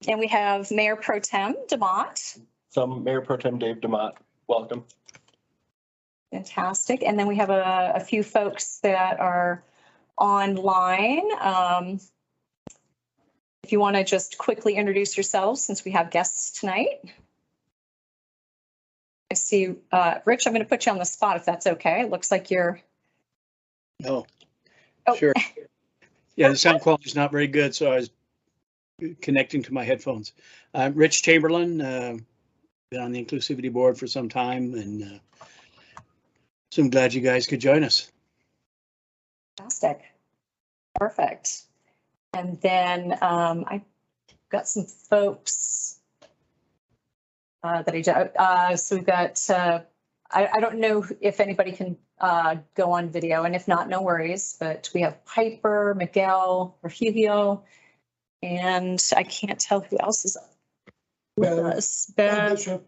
And we have Mayor Pro Tem DeMott. So I'm Mayor Pro Tem Dave DeMott. Welcome. Fantastic. And then we have a few folks that are online. If you want to just quickly introduce yourselves, since we have guests tonight. I see, Rich, I'm going to put you on the spot if that's okay. It looks like you're. No. Oh. Sure. Yeah, the sound quality is not very good, so I was connecting to my headphones. I'm Rich Chamberlain, been on the Inclusivity board for some time, and so I'm glad you guys could join us. Fantastic. Perfect. And then I got some folks that so we've got, I don't know if anybody can go on video, and if not, no worries, but we have Piper, Miguel, Refugio, and I can't tell who else is with us. Bev.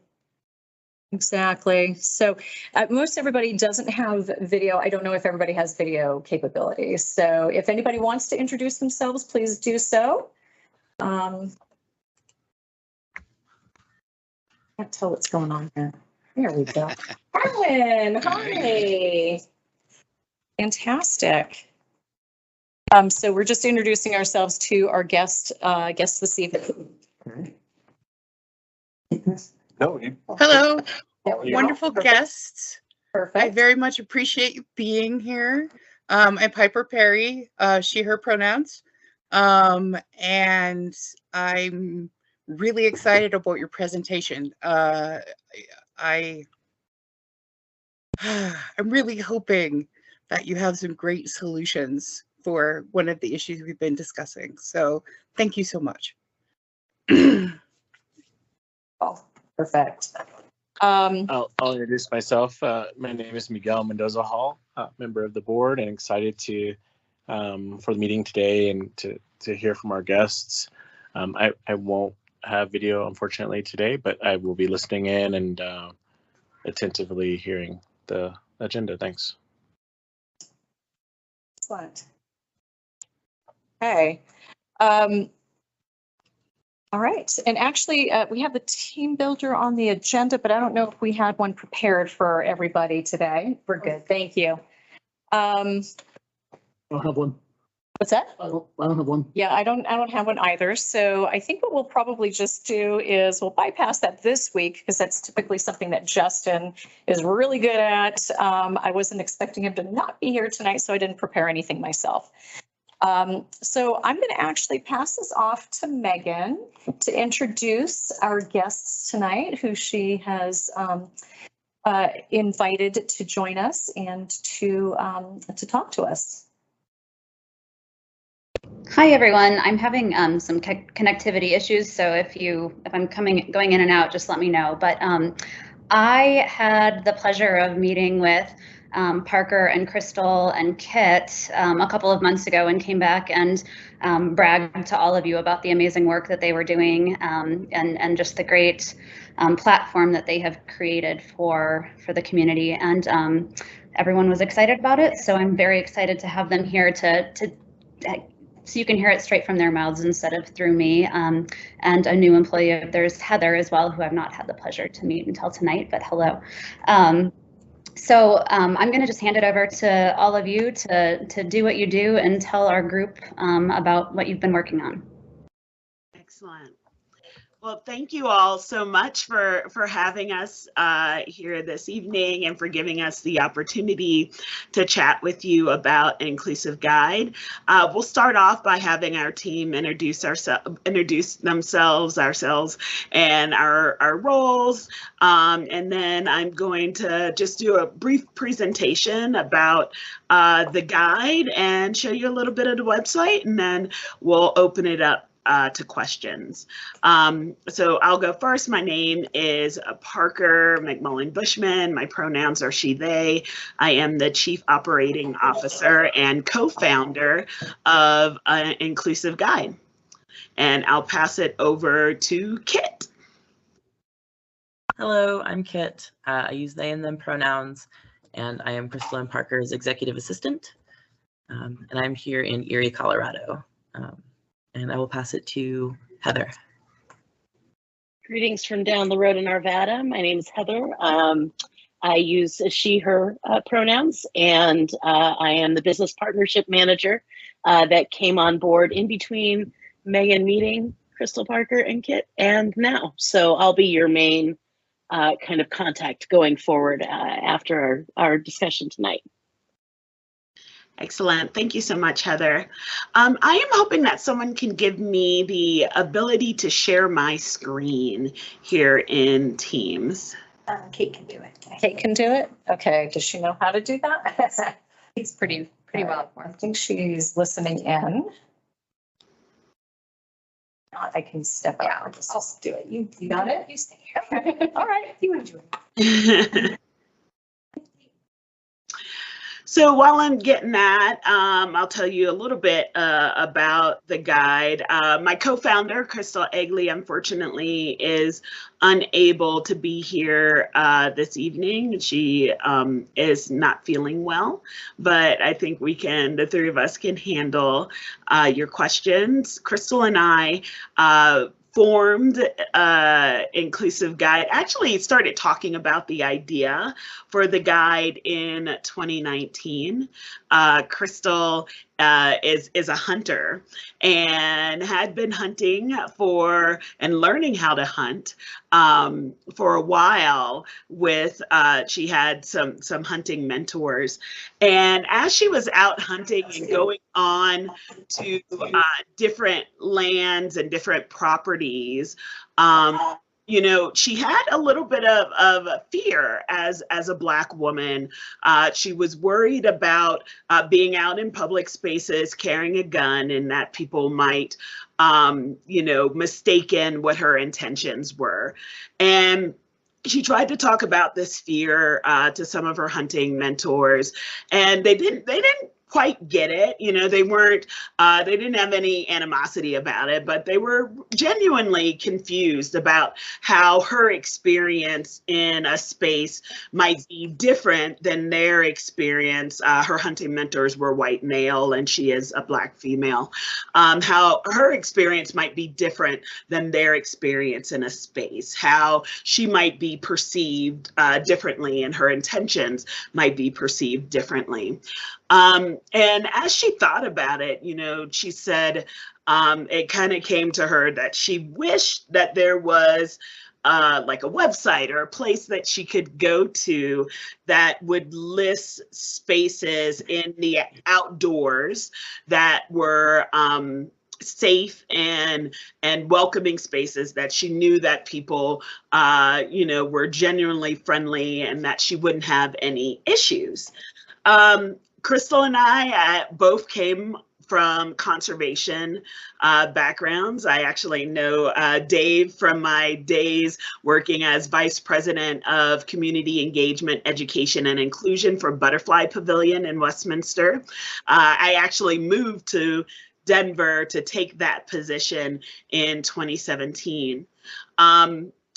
Exactly. So most everybody doesn't have video. I don't know if everybody has video capabilities. So if anybody wants to introduce themselves, please do so. Can't tell what's going on here. There we go. Carmen, hi. Fantastic. So we're just introducing ourselves to our guests this evening. No. Hello, Wonderful wonderful guests. Perfect. I very much appreciate you being here. I'm Piper Perry, she, her pronouns. And I'm really excited about your presentation. I'm really hoping that you have some great solutions for one of the issues we've been discussing. So thank you so much. Oh, perfect. I'll introduce myself. My name is Miguel Mendoza Hall, member of the board, and excited to for the meeting today and to hear from our guests. I won't have video, unfortunately, today, but I will be listening in and attentively hearing the agenda. Thanks. Excellent. Okay. All right. And actually, we have the team builder on the agenda, but I don't know if we had one prepared for everybody today. We're good. Thank you. I don't have one. What's that? I don't have one. Yeah, I don't have one either. So I think what we'll probably just do is we'll bypass that this week because that's typically something that Justin is really good at. I wasn't expecting him to not be here tonight, so I didn't prepare anything myself. So I'm going to actually pass this off to Megan to introduce our guests tonight, who she has invited to join us and to talk to us. Hi everyone. I'm having some connectivity issues, so if I'm going in and out, just let me know. But I had the pleasure of meeting with Parker and Crystal and Kit a couple of months ago and came back and bragged to all of you about the amazing work that they were doing and just the great platform that they have created for the community. And everyone was excited about it, so I'm very excited to have them here so you can hear it straight from their mouths instead of through me. And a new employee of theirs, Heather, as well, who I've not had the pleasure to meet until tonight, but hello. So I'm going to just hand it over to all of you to do what you do and tell our group about what you've been working on. Excellent. Well, thank you all so much for having us here this evening and for giving us the opportunity to chat with you about Inclusive Guide. We'll start off by having our team introduce themselves, and our roles. And then I'm going to just do a brief presentation about the guide and show you a little bit of the website, and then we'll open it up to questions. So I'll go first. My name is Parker McMullen Bushman. My pronouns are she, they. I am the Chief Operating Officer and co-founder of Inclusive Guide. And I'll pass it over to Kit. Hello, I'm Kit. I use they and them pronouns, and I am Crystal and Parker's executive assistant. And I'm here in Erie, Colorado. And I will pass it to Heather. Greetings from down the road in Arvada. My name is Heather. I use she, her pronouns, and I am the business partnership manager that came on board in between Megan meeting Crystal Parker and Kit and now. So I'll be your main kind of contact going forward after our discussion tonight. Excellent. Thank you so much, Heather. I am hoping that someone can give me the ability to share my screen here in Teams. Kate can do it. Kate can do it? Okay, does she know how to do that? It's pretty well. I think she's listening in. Not, I can step out. Yeah, I'll do it. You got it? You stay here. Okay. All right, you enjoy it. So while I'm getting that, I'll tell you a little bit about the guide. My co-founder, Crystal Egley, unfortunately is unable to be here this evening. She is not feeling well, but I think the three of us can handle your questions. Crystal and I formed Inclusive Guide, actually started talking about the idea for the guide in 2019. Crystal is a hunter and had been hunting and learning how to hunt for a while with, she had some hunting mentors. And as she was out hunting and going on to different lands and different properties, you know, she had a little bit of fear as a Black woman. She was worried about being out in public spaces, carrying a gun, and that people might, you know, mistaken what her intentions were. And she tried to talk about this fear to some of her hunting mentors, and they didn't quite get it. You know, they didn't have any animosity about it, but they were genuinely confused about how her experience in a space might be different than their experience. Her hunting mentors were white male and she is a Black female. How her experience might be different than their experience in a space, how she might be perceived differently and her intentions might be perceived differently. And as she thought about it, you know, she said it kind of came to her that she wished that there was like a website or a place that she could go to that would list spaces in the outdoors that were safe and welcoming spaces, that she knew that people, you know, were genuinely friendly and that she wouldn't have any issues. Crystal and I both came from conservation backgrounds. I actually know Dave from my days working as Vice President of Community Engagement, Education, and Inclusion for Butterfly Pavilion in Westminster. I actually moved to Denver to take that position in 2017.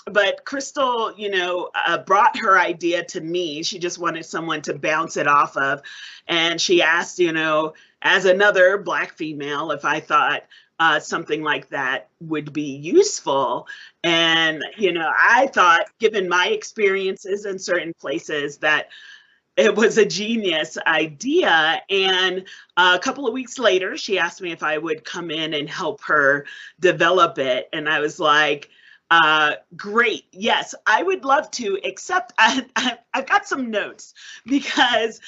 But Crystal, you know, brought her idea to me. She just wanted someone to bounce it off of. And she asked, you know, as another Black female, if I thought something like that would be useful. And, you know, I thought, given my experiences in certain places, that it was a genius idea. And a couple of weeks later, she asked me if I would come in and help her develop it. And I was like, great. Yes, I would love to, except I've got some notes because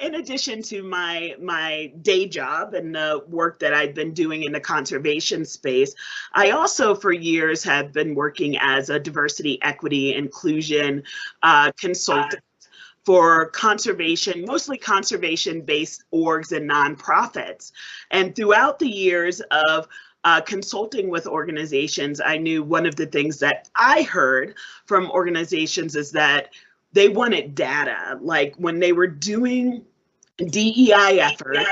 in addition to my day job and the work that I've been doing in the conservation space, I also for years have been working as a diversity, equity, inclusion consultant for conservation, mostly conservation-based orgs and nonprofits. And throughout the years of consulting with organizations, I knew one of the things that I heard from organizations is that they wanted data. Like when they were doing DEI efforts,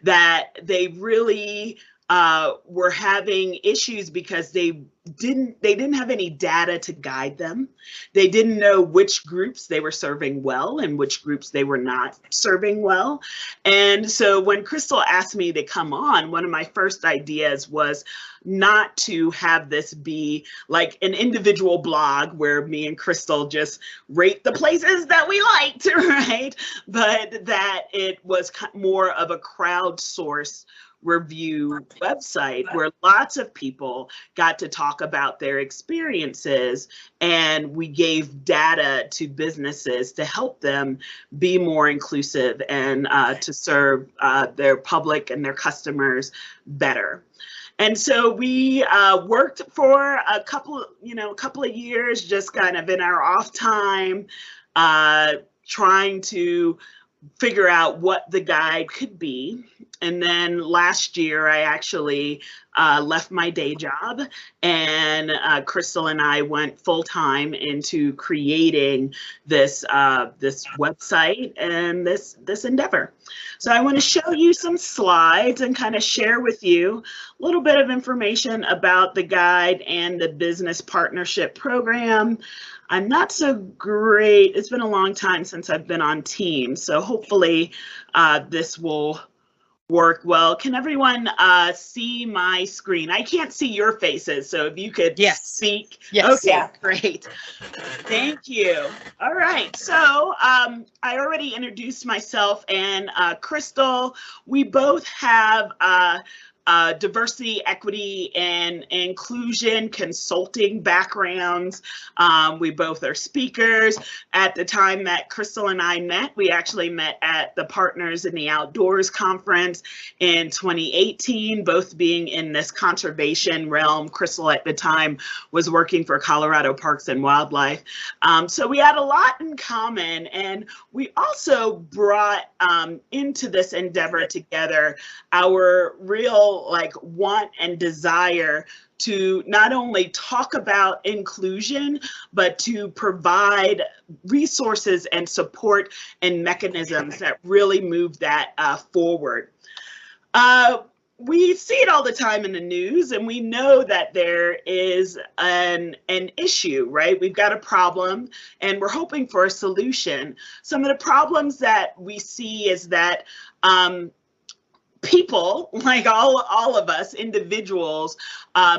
that they really were having issues because they didn't have any data to guide them. They didn't know which groups they were serving well and which groups they were not serving well. And so when Crystal asked me to come on, one of my first ideas was not to have this be like an individual blog where me and Crystal just rate the places that we liked, right? But that it was more of a crowdsourced review website where lots of people got to talk about their experiences, and we gave data to businesses to help them be more inclusive and to serve their public and their customers better. And so we worked for a couple of years, just kind of in our off time, trying to figure out what the guide could be. And then last year, I actually left my day job, and Crystal and I went full time into creating this this website and this endeavor. So I want to show you some slides and kind of share with you a little bit of information about the guide and the business partnership program. I'm not so great. It's been a long time since I've been on Teams, so hopefully this will work well. Can everyone see my screen? I can't see your faces, so if you could speak. Yes. Okay, great. Thank you. All right, so I already introduced myself and Crystal. We both have diversity, equity, and inclusion consulting backgrounds. We both are speakers. At the time that Crystal and I met, we actually met at the Partners in the Outdoors conference in 2018, both being in this conservation realm. Crystal at the time was working for Colorado Parks and Wildlife. So we had a lot in common, and we also brought into this endeavor together our real want and desire to not only talk about inclusion, but to provide resources and support and mechanisms that really move that forward. We see it all the time in the news, and we know that there is an issue, right? We've got a problem, and we're hoping for a solution. Some of the problems that we see is that people, like all of us, individuals,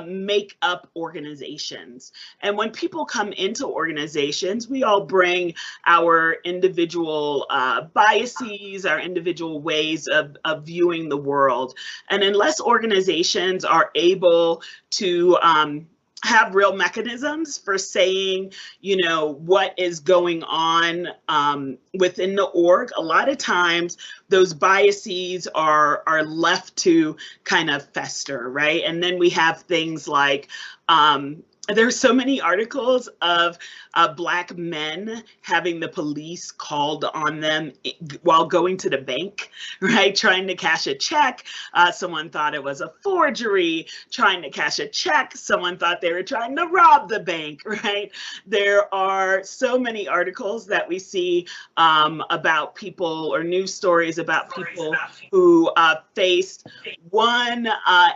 make up organizations. And when people come into organizations, we all bring our individual biases, our individual ways of viewing the world. And unless organizations are able to have real mechanisms for saying, what is going on within the org, a lot of times those biases are left to kind of fester, right? And then we have things like, there's so many articles of Black men having the police called on them while going to the bank, right? Trying to cash a check. Someone thought it was a forgery. Trying to cash a check. Someone thought they were trying to rob the bank, right? There are so many articles that we see about people, or news stories about people who faced one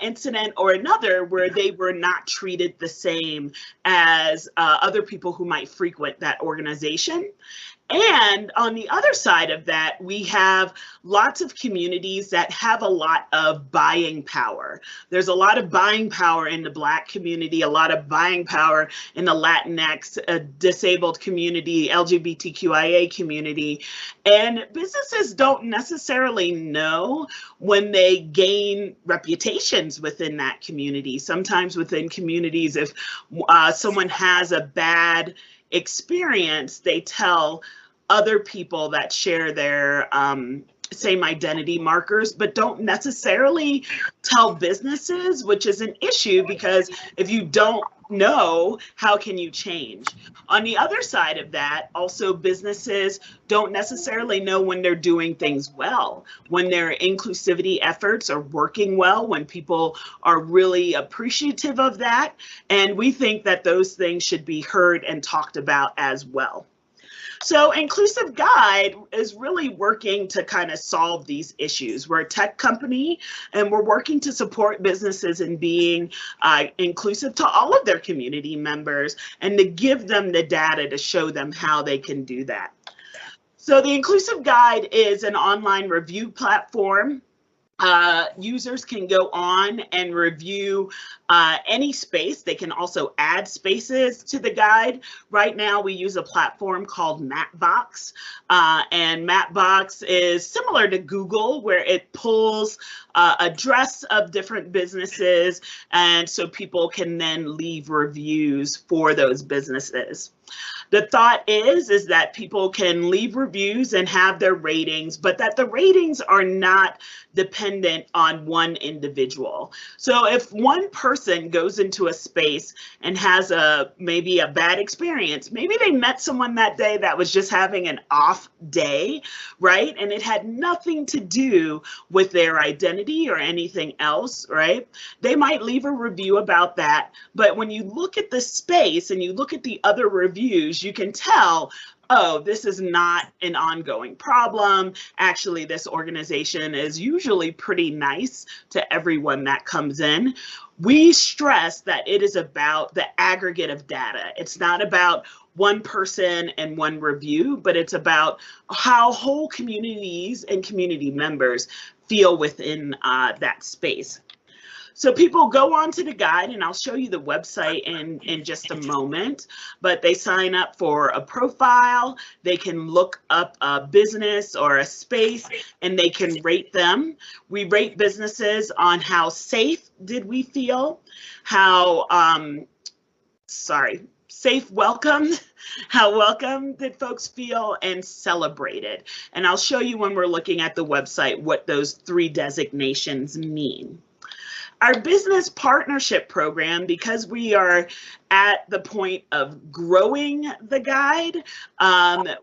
incident or another where they were not treated the same as other people who might frequent that organization. And on the other side of that, we have lots of communities that have a lot of buying power. There's a lot of buying power in the Black community, a lot of buying power in the Latinx, disabled community, LGBTQIA community. And businesses don't necessarily know when they gain reputations within that community. Sometimes within communities, if someone has a bad experience, they tell other people that share their same identity markers, but don't necessarily tell businesses, which is an issue, because if you don't know, how can you change? On the other side of that, also businesses don't necessarily know when they're doing things well, when their inclusivity efforts are working well, when people are really appreciative of that. And we think that those things should be heard and talked about as well. So Inclusive Guide is really working to kind of solve these issues. We're a tech company and we're working to support businesses in being inclusive to all of their community members and to give them the data to show them how they can do that. So the Inclusive Guide is an online review platform. Users can go on and review any space. They can also add spaces to the guide. Right now, we use a platform called Mapbox, and Mapbox is similar to Google, where it pulls address of different businesses, and so people can then leave reviews for those businesses. The thought is that people can leave reviews and have their ratings, but that the ratings are not dependent on one individual. So if one person goes into a space and has maybe a bad experience, maybe they met someone that day that was just having an off day, right? And it had nothing to do with their identity or anything else, right? They might leave a review about that, but when you look at the space and you look at the other reviews, you can tell, oh, this is not an ongoing problem. Actually, this organization is usually pretty nice to everyone that comes in. We stress that it is about the aggregate of data. It's not about one person and one review, but it's about how whole communities and community members feel within that space. So people go onto the guide, and I'll show you the website in just a moment, but they sign up for a profile, they can look up a business or a space, and they can rate them. We rate businesses on how safe did we feel, how, safe welcomed, how welcome did folks feel, and celebrated. And I'll show you when we're looking at the website what those 3 designations mean. Our business partnership program, because we are at the point of growing the guide,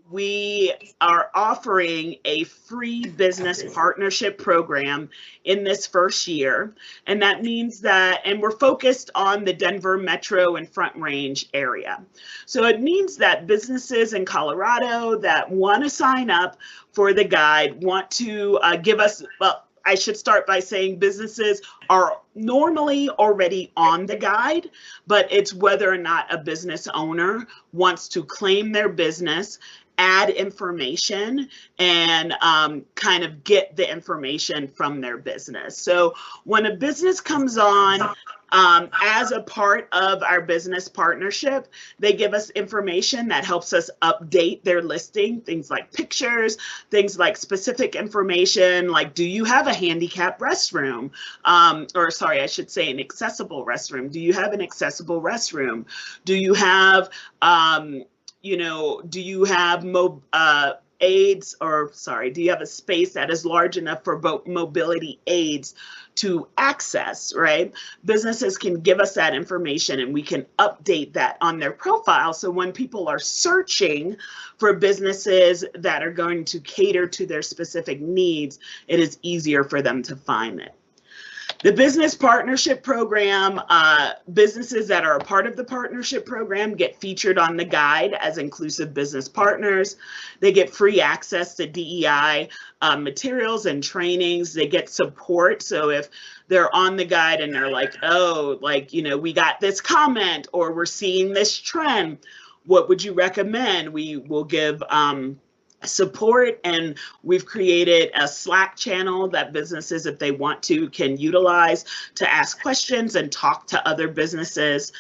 we are offering a free business partnership program in this first year. And that means that, and we're focused on the Denver Metro and Front Range area. So it means that businesses in Colorado that want to sign up for the guide, want to give us, well, I should start by saying businesses are normally already on the guide, but it's whether or not a business owner wants to claim their business, add information, and kind of get the information from their business. So when a business comes on, as a part of our business partnership, they give us information that helps us update their listing, things like pictures, things like specific information, like, do you have a handicapped restroom? Or sorry, I should say an accessible restroom. Do you have an accessible restroom? Do you have, do you have aids, or sorry, do you have a space that is large enough for both mobility aids to access, right? Businesses can give us that information and we can update that on their profile. So when people are searching for businesses that are going to cater to their specific needs, it is easier for them to find it. The business partnership program, businesses that are a part of the partnership program get featured on the guide as inclusive business partners. They get free access to DEI materials and trainings. They get support. So if they're on the guide and they're like, oh, like, we got this comment or we're seeing this trend, what would you recommend? We will give support, and we've created a Slack channel that businesses, if they want to, can utilize to ask questions and talk to other businesses.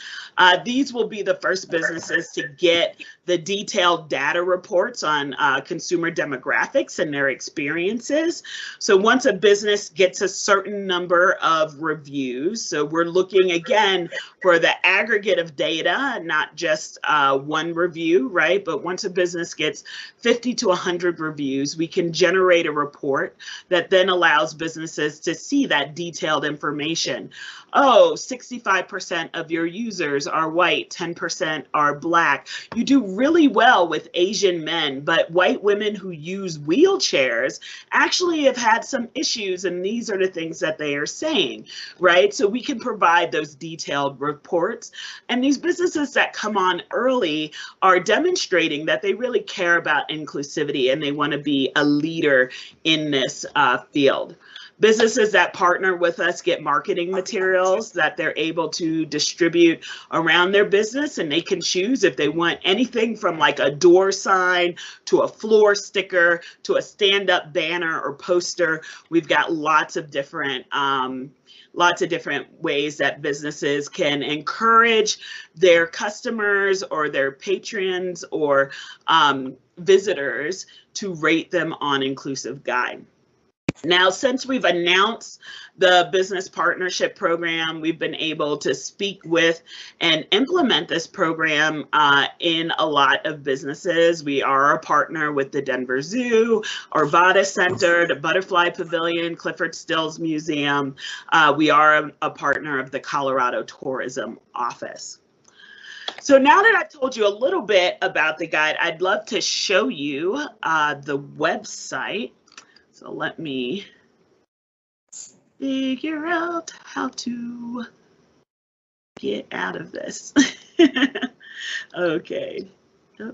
These will be the first businesses to get the detailed data reports on consumer demographics and their experiences. So once a business gets a certain number of reviews, so we're looking again for the aggregate of data, not just one review, right? But once a business gets 50 to 100 reviews, we can generate a report that then allows businesses to see that detailed information. Oh, 65% of your users are white, 10% are Black. You do really well with Asian men, but white women who use wheelchairs actually have had some issues, and these are the things that they are saying, right? So we can provide those detailed reports, and these businesses that come on early are demonstrating that they really care about inclusivity and they want to be a leader in this field. Businesses that partner with us get marketing materials that they're able to distribute around their business, and they can choose if they want anything from like a door sign to a floor sticker to a stand-up banner or poster. We've got lots of different ways that businesses can encourage their customers or their patrons or visitors to rate them on Inclusive Guide. Now, since we've announced the business partnership program, we've been able to speak with and implement this program in a lot of businesses. We are a partner with the Denver Zoo, Arvada Center, the Butterfly Pavilion, Clifford Stills Museum. We are a partner of the Colorado Tourism Office. So now that I've told you a little bit about the guide, I'd love to show you the website. So let me figure out how to get out of this. Okay. Oh,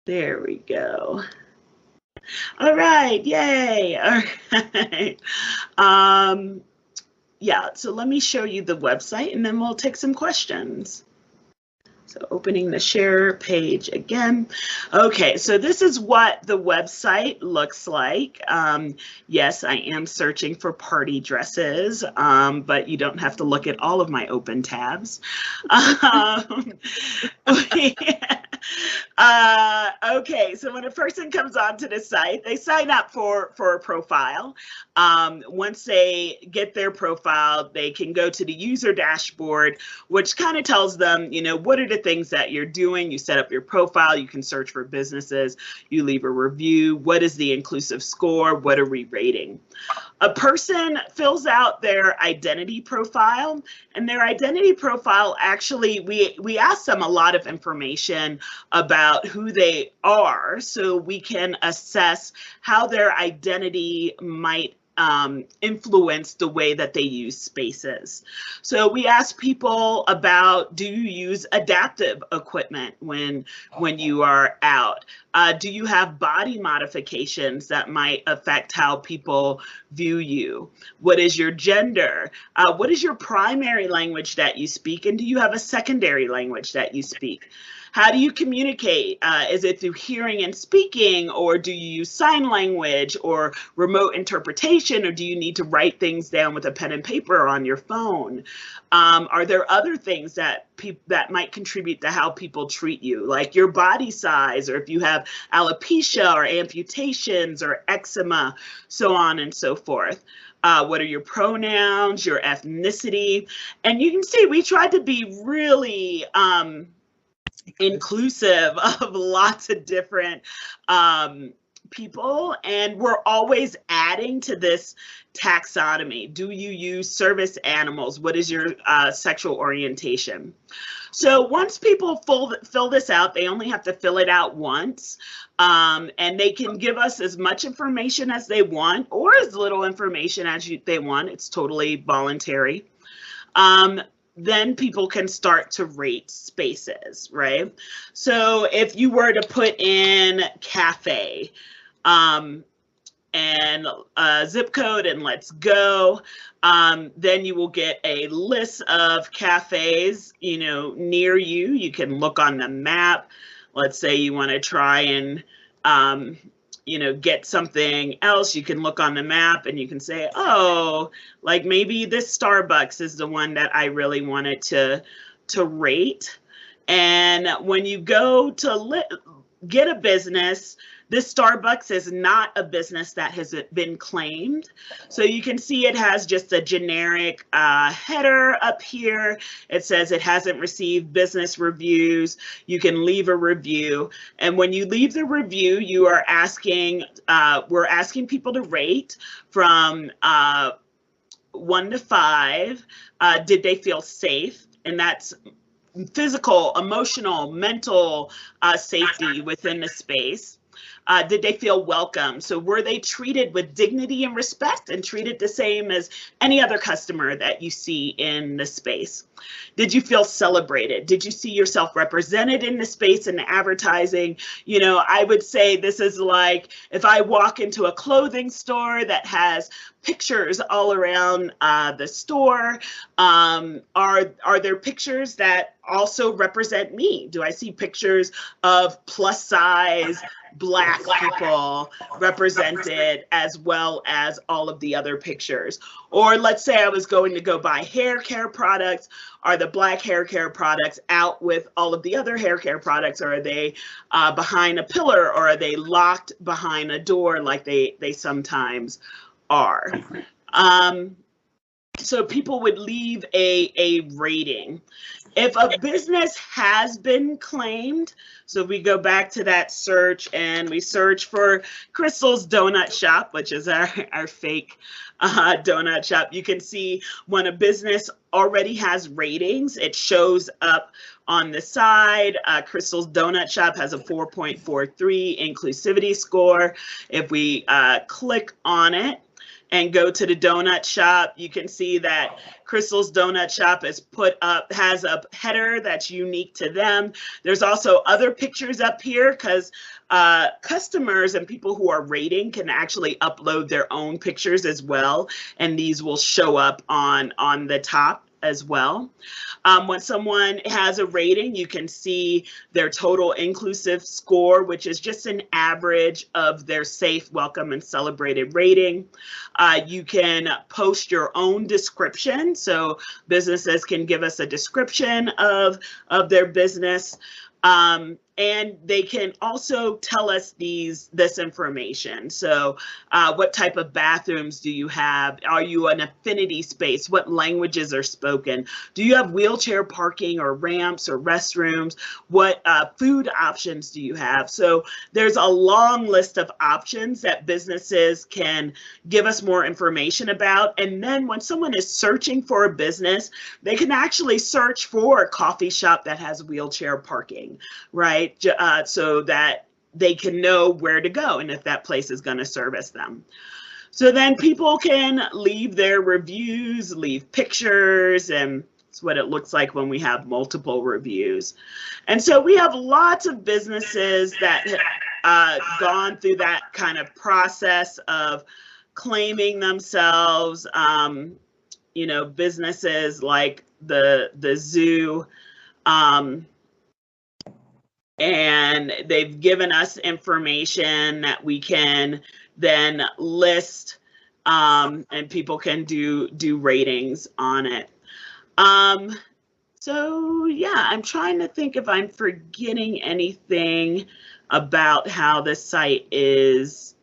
there we go. All right, yay. All right. Yeah, so let me show you the website and then we'll take some questions. So opening the share page again. Okay, so this is what the website looks like. Yes, I am searching for party dresses, but you don't have to look at all of my open tabs. Okay, so when a person comes onto the site, they sign up for a profile. Once they get their profile, they can go to the user dashboard, which kind of tells them, you know, what are the things that you're doing. You set up your profile, you can search for businesses, you leave a review. What is the inclusive score? What are we rating? A person fills out their identity profile, and their identity profile actually, we ask them a lot of information about who they are so we can assess how their identity might influence the way that they use spaces. So we ask people about, do you use adaptive equipment when you are out? Do you have body modifications that might affect how people view you? What is your gender? What is your primary language that you speak? And do you have a secondary language that you speak? How do you communicate? Is it through hearing and speaking, or do you use sign language or remote interpretation, or do you need to write things down with a pen and paper on your phone? Are there other things that might contribute to how people treat you, like your body size, or if you have alopecia or amputations or eczema, so on and so forth? What are your pronouns, your ethnicity? And you can see we tried to be really inclusive of lots of different people, and we're always adding to this taxonomy. Do you use service animals? What is your sexual orientation? So once people fill this out, they only have to fill it out once, and they can give us as much information as they want or as little information as they want. It's totally voluntary. Then people can start to rate spaces, right? So if you were to put in cafe and a zip code and let's go, then you will get a list of cafes, you know, near you. You can look on the map. Let's say you want to try and you know, get something else, you can look on the map and you can say, oh, like maybe this Starbucks is the one that I really wanted to rate. And when you go to get a business, this Starbucks is not a business that has been claimed. So you can see it has just a generic header up here. It says it hasn't received business reviews. You can leave a review. And when you leave the review, you are asking, we're asking people to rate from 1 to 5. Did they feel safe? And that's physical, emotional, mental safety within the space? Did they feel welcome? So were they treated with dignity and respect and treated the same as any other customer that you see in the space? Did you feel celebrated? Did you see yourself represented in the space and the advertising? You know, I would say this is like if I walk into a clothing store that has pictures all around the store, are there pictures that also represent me? Do I see pictures of plus size Black people represented as well as all of the other pictures? Or let's say I was going to go buy hair care products. Are the Black hair care products out with all of the other hair care products? Or are they behind a pillar, or are they locked behind a door like they sometimes are? So people would leave a rating. If a business has been claimed, so we go back to that search and we search for Crystal's Donut Shop, which is our fake donut shop. You can see when a business already has ratings, it shows up on the side. Crystal's Donut Shop has a 4.43 inclusivity score. If we click on it and go to the donut shop, you can see that Crystal's Donut Shop has a header that's unique to them. There's also other pictures up here because customers and people who are rating can actually upload their own pictures as well, and these will show up on the top as well. When someone has a rating, you can see their total inclusive score, which is just an average of their safe, welcome, and celebrated rating. You can post your own description. So businesses can give us a description of their business. And they can also tell us this information. So what type of bathrooms do you have? Are you an affinity space? What languages are spoken? Do you have wheelchair parking or ramps or restrooms? What food options do you have? So there's a long list of options that businesses can give us more information about. And then when someone is searching for a business, they can actually search for a coffee shop that has wheelchair parking, right? So that they can know where to go and if that place is going to service them. So then people can leave their reviews, leave pictures, and it's what it looks like when we have multiple reviews. And so we have lots of businesses that have gone through that kind of process of claiming themselves. You know, businesses like the zoo, and they've given us information that we can then list, and people can do ratings on it. So yeah, I'm trying to think if I'm forgetting anything about how the site is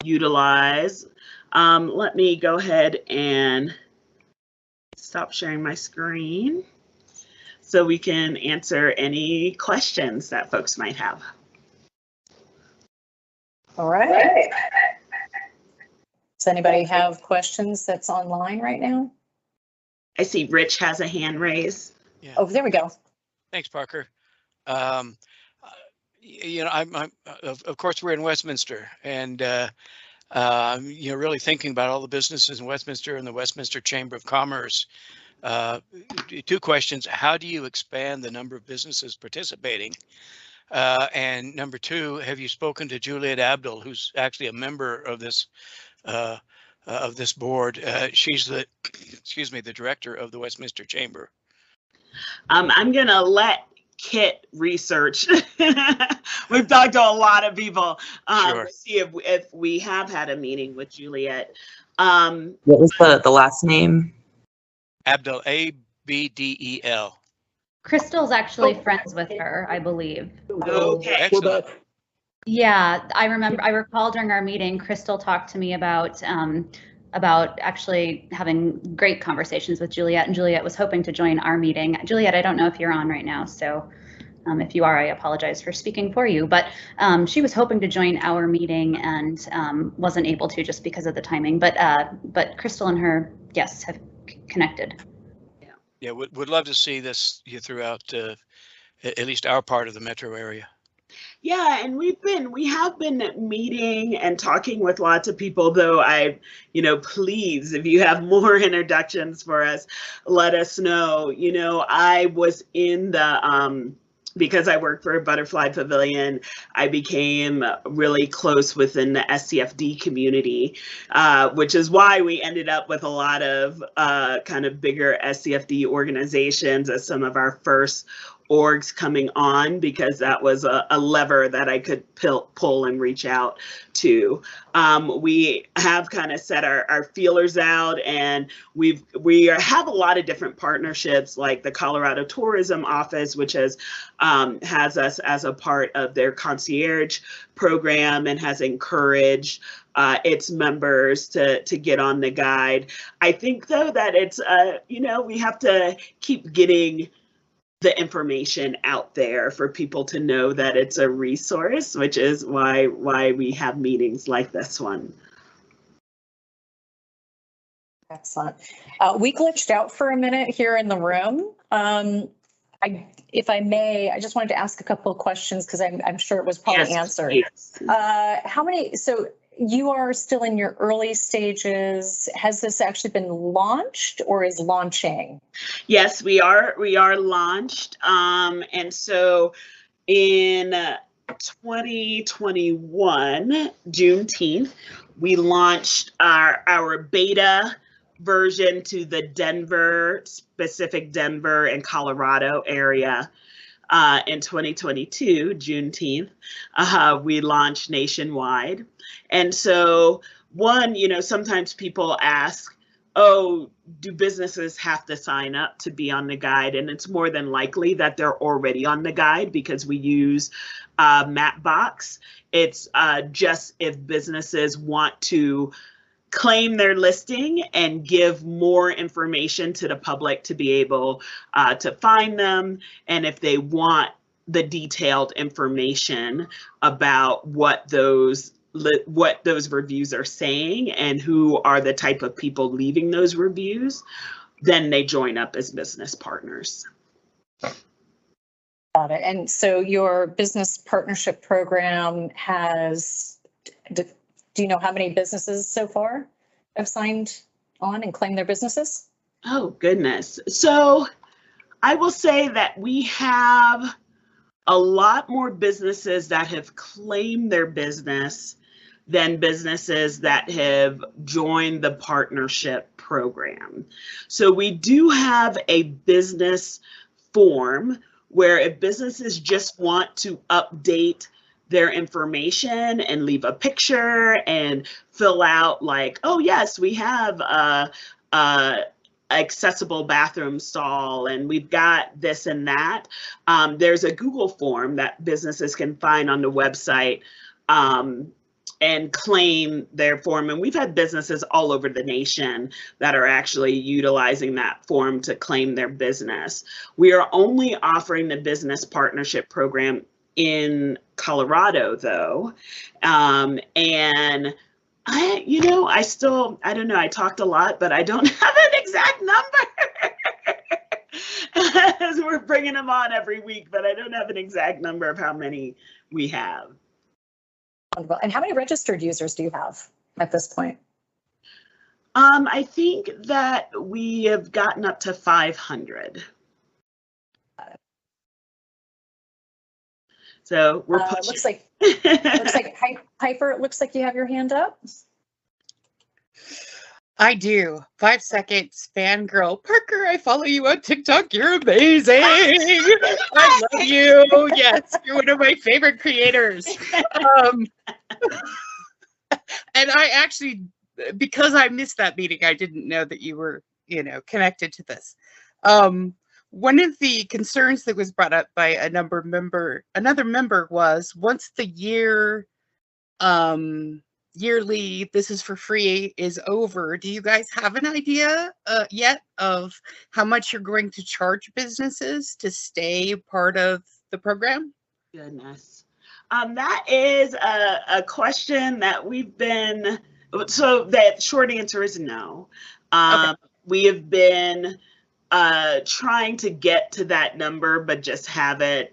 utilized. Let me go ahead and stop sharing my screen so we can answer any questions that folks might have. All right. Does anybody have questions that's online right now? I see Rich has a hand raised. Yeah. Oh, there we go. Thanks, Parker. You know, I'm of course we're in Westminster, and you know, really thinking about all the businesses in Westminster and the Westminster Chamber of Commerce. Two questions: how do you expand the number of businesses participating? And number two, have you spoken to Juliet Abdul, who's actually a member of this board? She's the, excuse me, the director of the Westminster Chamber. I'm gonna let Kit research. We've talked to a lot of people. Sure. See if we have had a meeting with Juliet. What was the last name? Abdul, A-B-D-E-L. Crystal's actually friends with her, I believe. Okay. Excellent. Yeah, I recall during our meeting, Crystal talked to me about actually having great conversations with Juliet, and Juliet was hoping to join our meeting. Juliet, I don't know if you're on right now, so if you are, I apologize for speaking for you, but she was hoping to join our meeting and wasn't able to just because of the timing, but Crystal and her, yes, have connected. Yeah, would love to see this throughout at least our part of the metro area. Yeah, and we have been meeting and talking with lots of people, though please, if you have more introductions for us, let us know. I was in the because I work for a Butterfly Pavilion, I became really close within the SCFD community, which is why we ended up with a lot of kind of bigger SCFD organizations as some of our first orgs coming on, because that was a lever that I could pull and reach out to. We have kind of set our feelers out, and we have a lot of different partnerships, like the Colorado Tourism Office, which has us as a part of their concierge program and has encouraged its members to get on the guide. I think, though, that it's we have to keep getting the information out there for people to know that it's a resource, which is why we have meetings like this one. Excellent. We glitched out for a minute here in the room. If I may, I just wanted to ask a couple of questions, because I'm sure it was probably answered. Yes. So you are still in your early stages. Has this actually been launched or is launching? Yes, we are launched. And so in 2021, Juneteenth, we launched our beta version to the specific Denver and Colorado area. In 2022, Juneteenth, we launched nationwide. And so sometimes people ask, oh, do businesses have to sign up to be on the guide? And it's more than likely that they're already on the guide, because we use Mapbox. It's just if businesses want to claim their listing and give more information to the public to be able to find them, and if they want the detailed information about what those reviews are saying and who are the type of people leaving those reviews, then they join up as business partners. Got it. And so your business partnership program has, do you know how many businesses so far have signed on and claimed their businesses? Oh, goodness. So I will say that we have a lot more businesses that have claimed their business than businesses that have joined the partnership program. So we do have a business form where if businesses just want to update their information and leave a picture and fill out like, oh yes, we have a accessible bathroom stall and we've got this and that. There's a Google form that businesses can find on the website and claim their form. And we've had businesses all over the nation that are actually utilizing that form to claim their business. We are only offering the business partnership program in Colorado, though. And I don't know, I talked a lot, but I don't have an exact number. As we're bringing them on every week, but I don't have an exact number of how many we have. And how many registered users do you have at this point? I think that we have gotten up to 500. So we're pushing. Looks like Piper, it looks like you have your hand up. I do. 5 seconds, fangirl. Parker, I follow you on TikTok. You're amazing. I love you. Yes, you're one of my favorite creators. And I actually, because I missed that meeting, I didn't know that you were, connected to this. One of the concerns that was brought up by another member was once the yearly this is for free is over, do you guys have an idea yet of how much you're going to charge businesses to stay part of the program? Goodness. That is a question that we've been, so the short answer is no. Okay. We have been trying to get to that number, but just haven't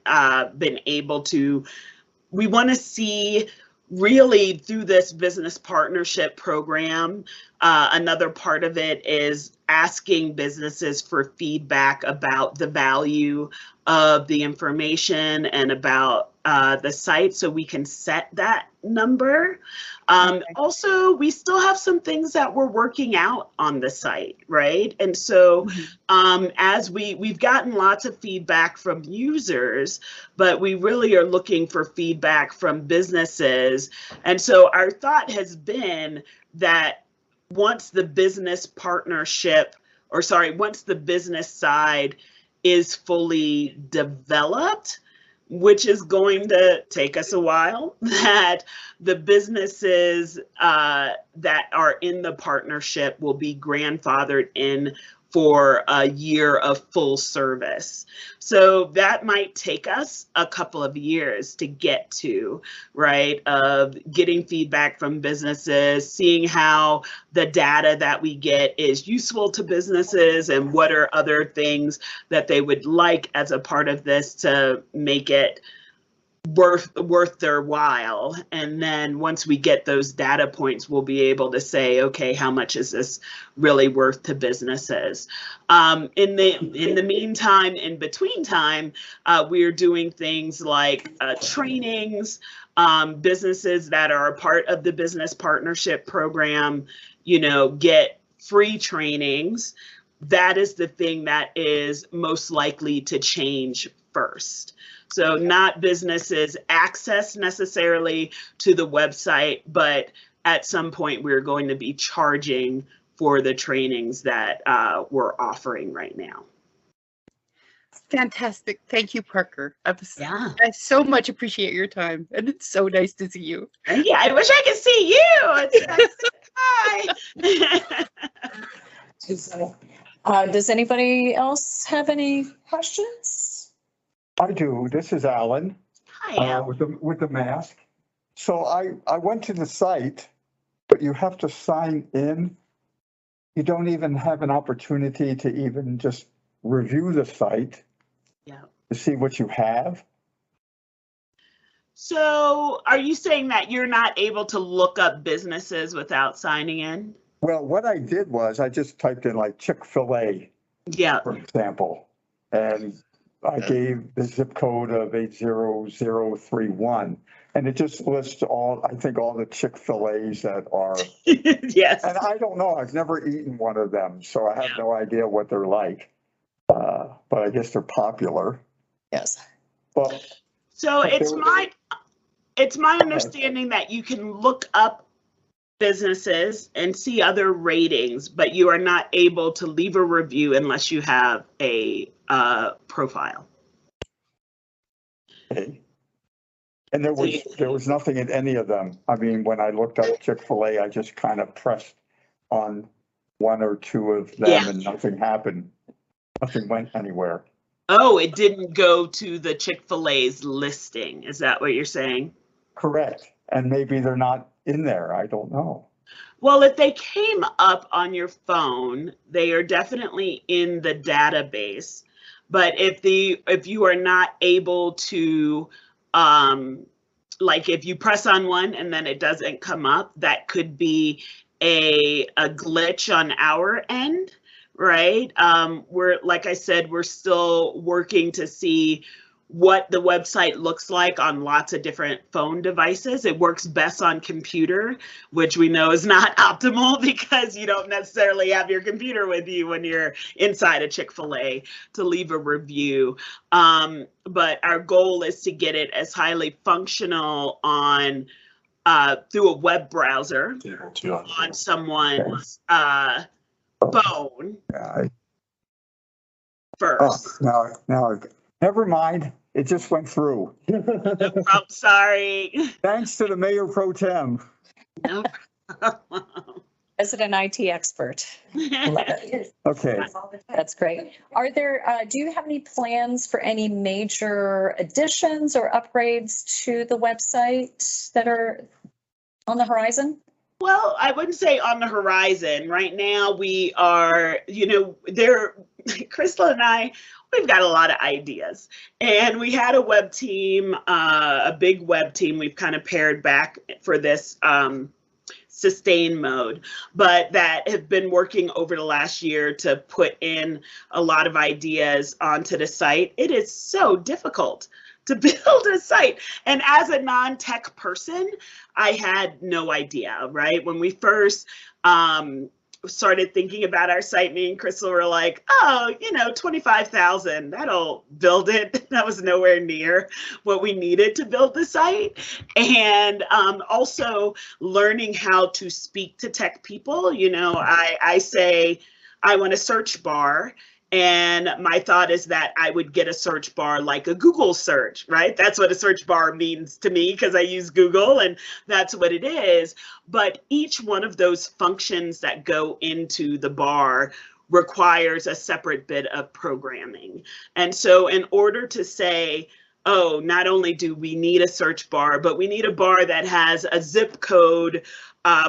been able to. We want to see really through this business partnership program, another part of it is asking businesses for feedback about the value of the information and about the site so we can set that number. Also, we still have some things that we're working out on the site, right? And so as we've gotten lots of feedback from users, but we really are looking for feedback from businesses. And so our thought has been that once the business partnership, or sorry, once the business side is fully developed, which is going to take us a while, that the businesses that are in the partnership will be grandfathered in for a year of full service. So that might take us a couple of years to get to, right, of getting feedback from businesses, seeing how the data that we get is useful to businesses and what are other things that they would like as a part of this to make it worth their while. And then once we get those data points, we'll be able to say, okay, how much is this really worth to businesses? In the meantime, in between time, we're doing things like trainings. Businesses that are a part of the business partnership program, get free trainings. That is the thing that is most likely to change first. So not businesses access necessarily to the website, but at some point we're going to be charging for the trainings that we're offering right now. Fantastic. Thank you, Parker. I Yeah. so much appreciate your time, and it's so nice to see you. Yeah, I wish I could see you. It's nice. Hi. Does anybody else have any questions? I do. This is Alan. Hi, Al. With the mask. So I went to the site, but you have to sign in. You don't even have an opportunity to even just review the site. Yeah. To see what you have. So are you saying that you're not able to look up businesses without signing in? Well, what I did was I just typed in like Chick-fil-A, Yeah. for example, and I gave the zip code of 80031, and it just lists all the Chick-fil-A's that are. Yes. And I don't know, I've never eaten one of them, so I have no idea what they're like. But I guess they're popular. Yes. But so it's my understanding that you can look up businesses and see other ratings, but you are not able to leave a review unless you have a profile. Okay. And there was nothing in any of them. I mean, when I looked up Chick-fil-A, I just kind of pressed on one or two of them and nothing happened. Nothing went anywhere. Oh, it didn't go to the Chick-fil-A's listing. Is that what you're saying? Correct. And maybe they're not in there. I don't know. Well, if they came up on your phone, they are definitely in the database. But if you are not able to, like if you press on one and then it doesn't come up, that could be a glitch on our end, right? Like I said, we're still working to see what the website looks like on lots of different phone devices. It works best on computer, which we know is not optimal because you don't necessarily have your computer with you when you're inside a Chick-fil-A to leave a review. But our goal is to get it as highly functional on through a web browser on someone's phone first. Now, never mind. It just went through. I'm sorry. Thanks to the Mayor Pro Tem. No problem. Resident IT expert. Okay. That's great. Are there, do you have any plans for any major additions or upgrades to the website that are on the horizon? Well, I wouldn't say on the horizon. Right now, we are, Crystal and I, we've got a lot of ideas, and we had a web team, a big web team. We've kind of pared back for this sustain mode, but that have been working over the last year to put in a lot of ideas onto the site. It is so difficult to build a site. And as a non-tech person, I had no idea, right? When we first started thinking about our site, me and Crystal were like, oh, 25,000, that'll build it. That was nowhere near what we needed to build the site. And also learning how to speak to tech people. I say I want a search bar. And my thought is that I would get a search bar like a Google search, right? That's what a search bar means to me because I use Google and that's what it is. But each one of those functions that go into the bar requires a separate bit of programming. And so in order to say, oh, not only do we need a search bar, but we need a bar that has a zip code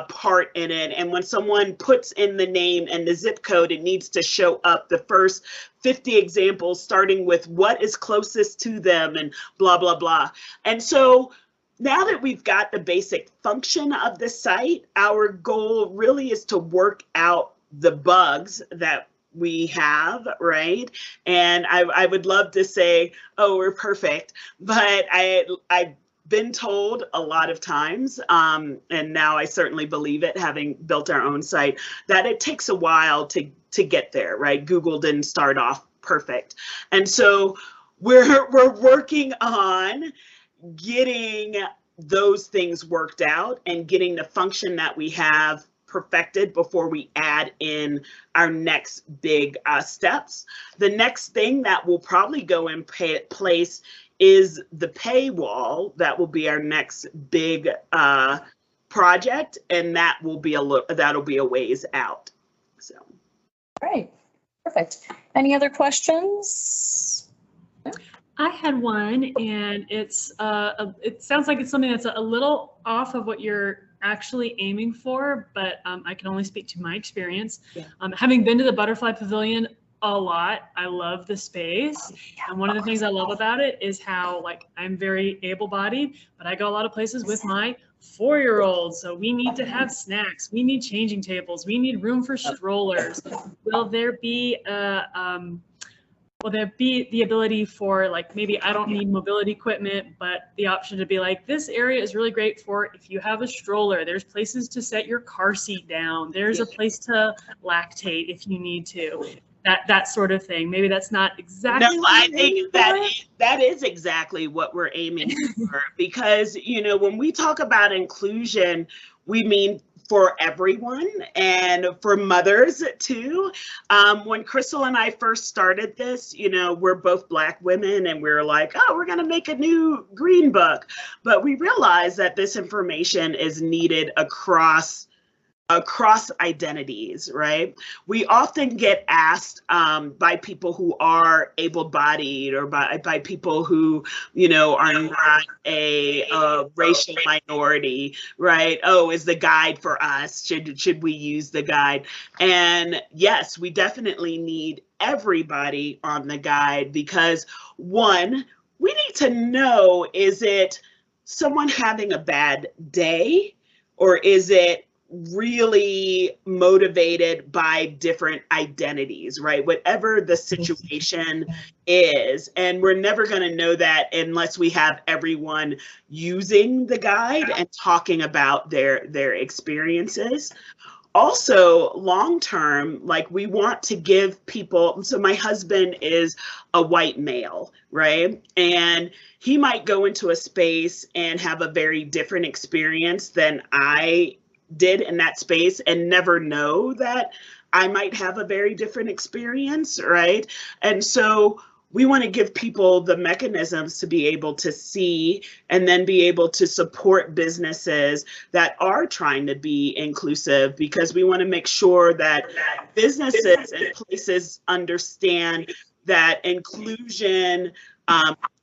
part in it. And when someone puts in the name and the zip code, it needs to show up the first 50 examples, starting with what is closest to them and blah, blah, blah. And so now that we've got the basic function of the site, our goal really is to work out the bugs that we have, right? And I would love to say, oh, we're perfect, but I've been told a lot of times, and now I certainly believe it, having built our own site, that it takes a while to get there, right? Google didn't start off perfect. And so we're working on getting those things worked out and getting the function that we have perfected before we add in our next big steps. The next thing that will probably go in place is the paywall. That will be our next big project, and that'll be a ways out. So, Great, perfect. Any other questions? I had one, and it sounds like it's something that's a little off of what you're actually aiming for, but I can only speak to my experience. Yeah. Having been to the Butterfly Pavilion a lot, I love the space. And one of the things I love about it is how, like, I'm very able-bodied, but I go a lot of places with my 4-year-old. So we need to have snacks. We need changing tables. We need room for strollers. Will there be the ability for, like, maybe I don't need mobility equipment, but the option to be like, this area is really great for if you have a stroller. There's places to set your car seat down. There's a place to lactate if you need to. That sort of thing. Maybe that's not exactly. No, I think that is exactly what we're aiming for, because when we talk about inclusion, we mean for everyone and for mothers too. When Crystal and I first started this, we're both Black women, and we're like, oh, we're gonna make a new green book, but we realized that this information is needed across identities, right? We often get asked by people who are able-bodied or by people who, are not a racial minority, right? Oh, is the guide for us? Should we use the guide? And yes, we definitely need everybody on the guide, because one, we need to know, is it someone having a bad day, or is it really motivated by different identities, right? Whatever the situation is. And we're never going to know that unless we have everyone using the guide and talking about their experiences. Also, long term, like, we want to give people, so my husband is a white male, right? And he might go into a space and have a very different experience than I did in that space, and never know that I might have a very different experience, right? And so we want to give people the mechanisms to be able to see and then be able to support businesses that are trying to be inclusive, because we want to make sure that businesses and places understand that inclusion,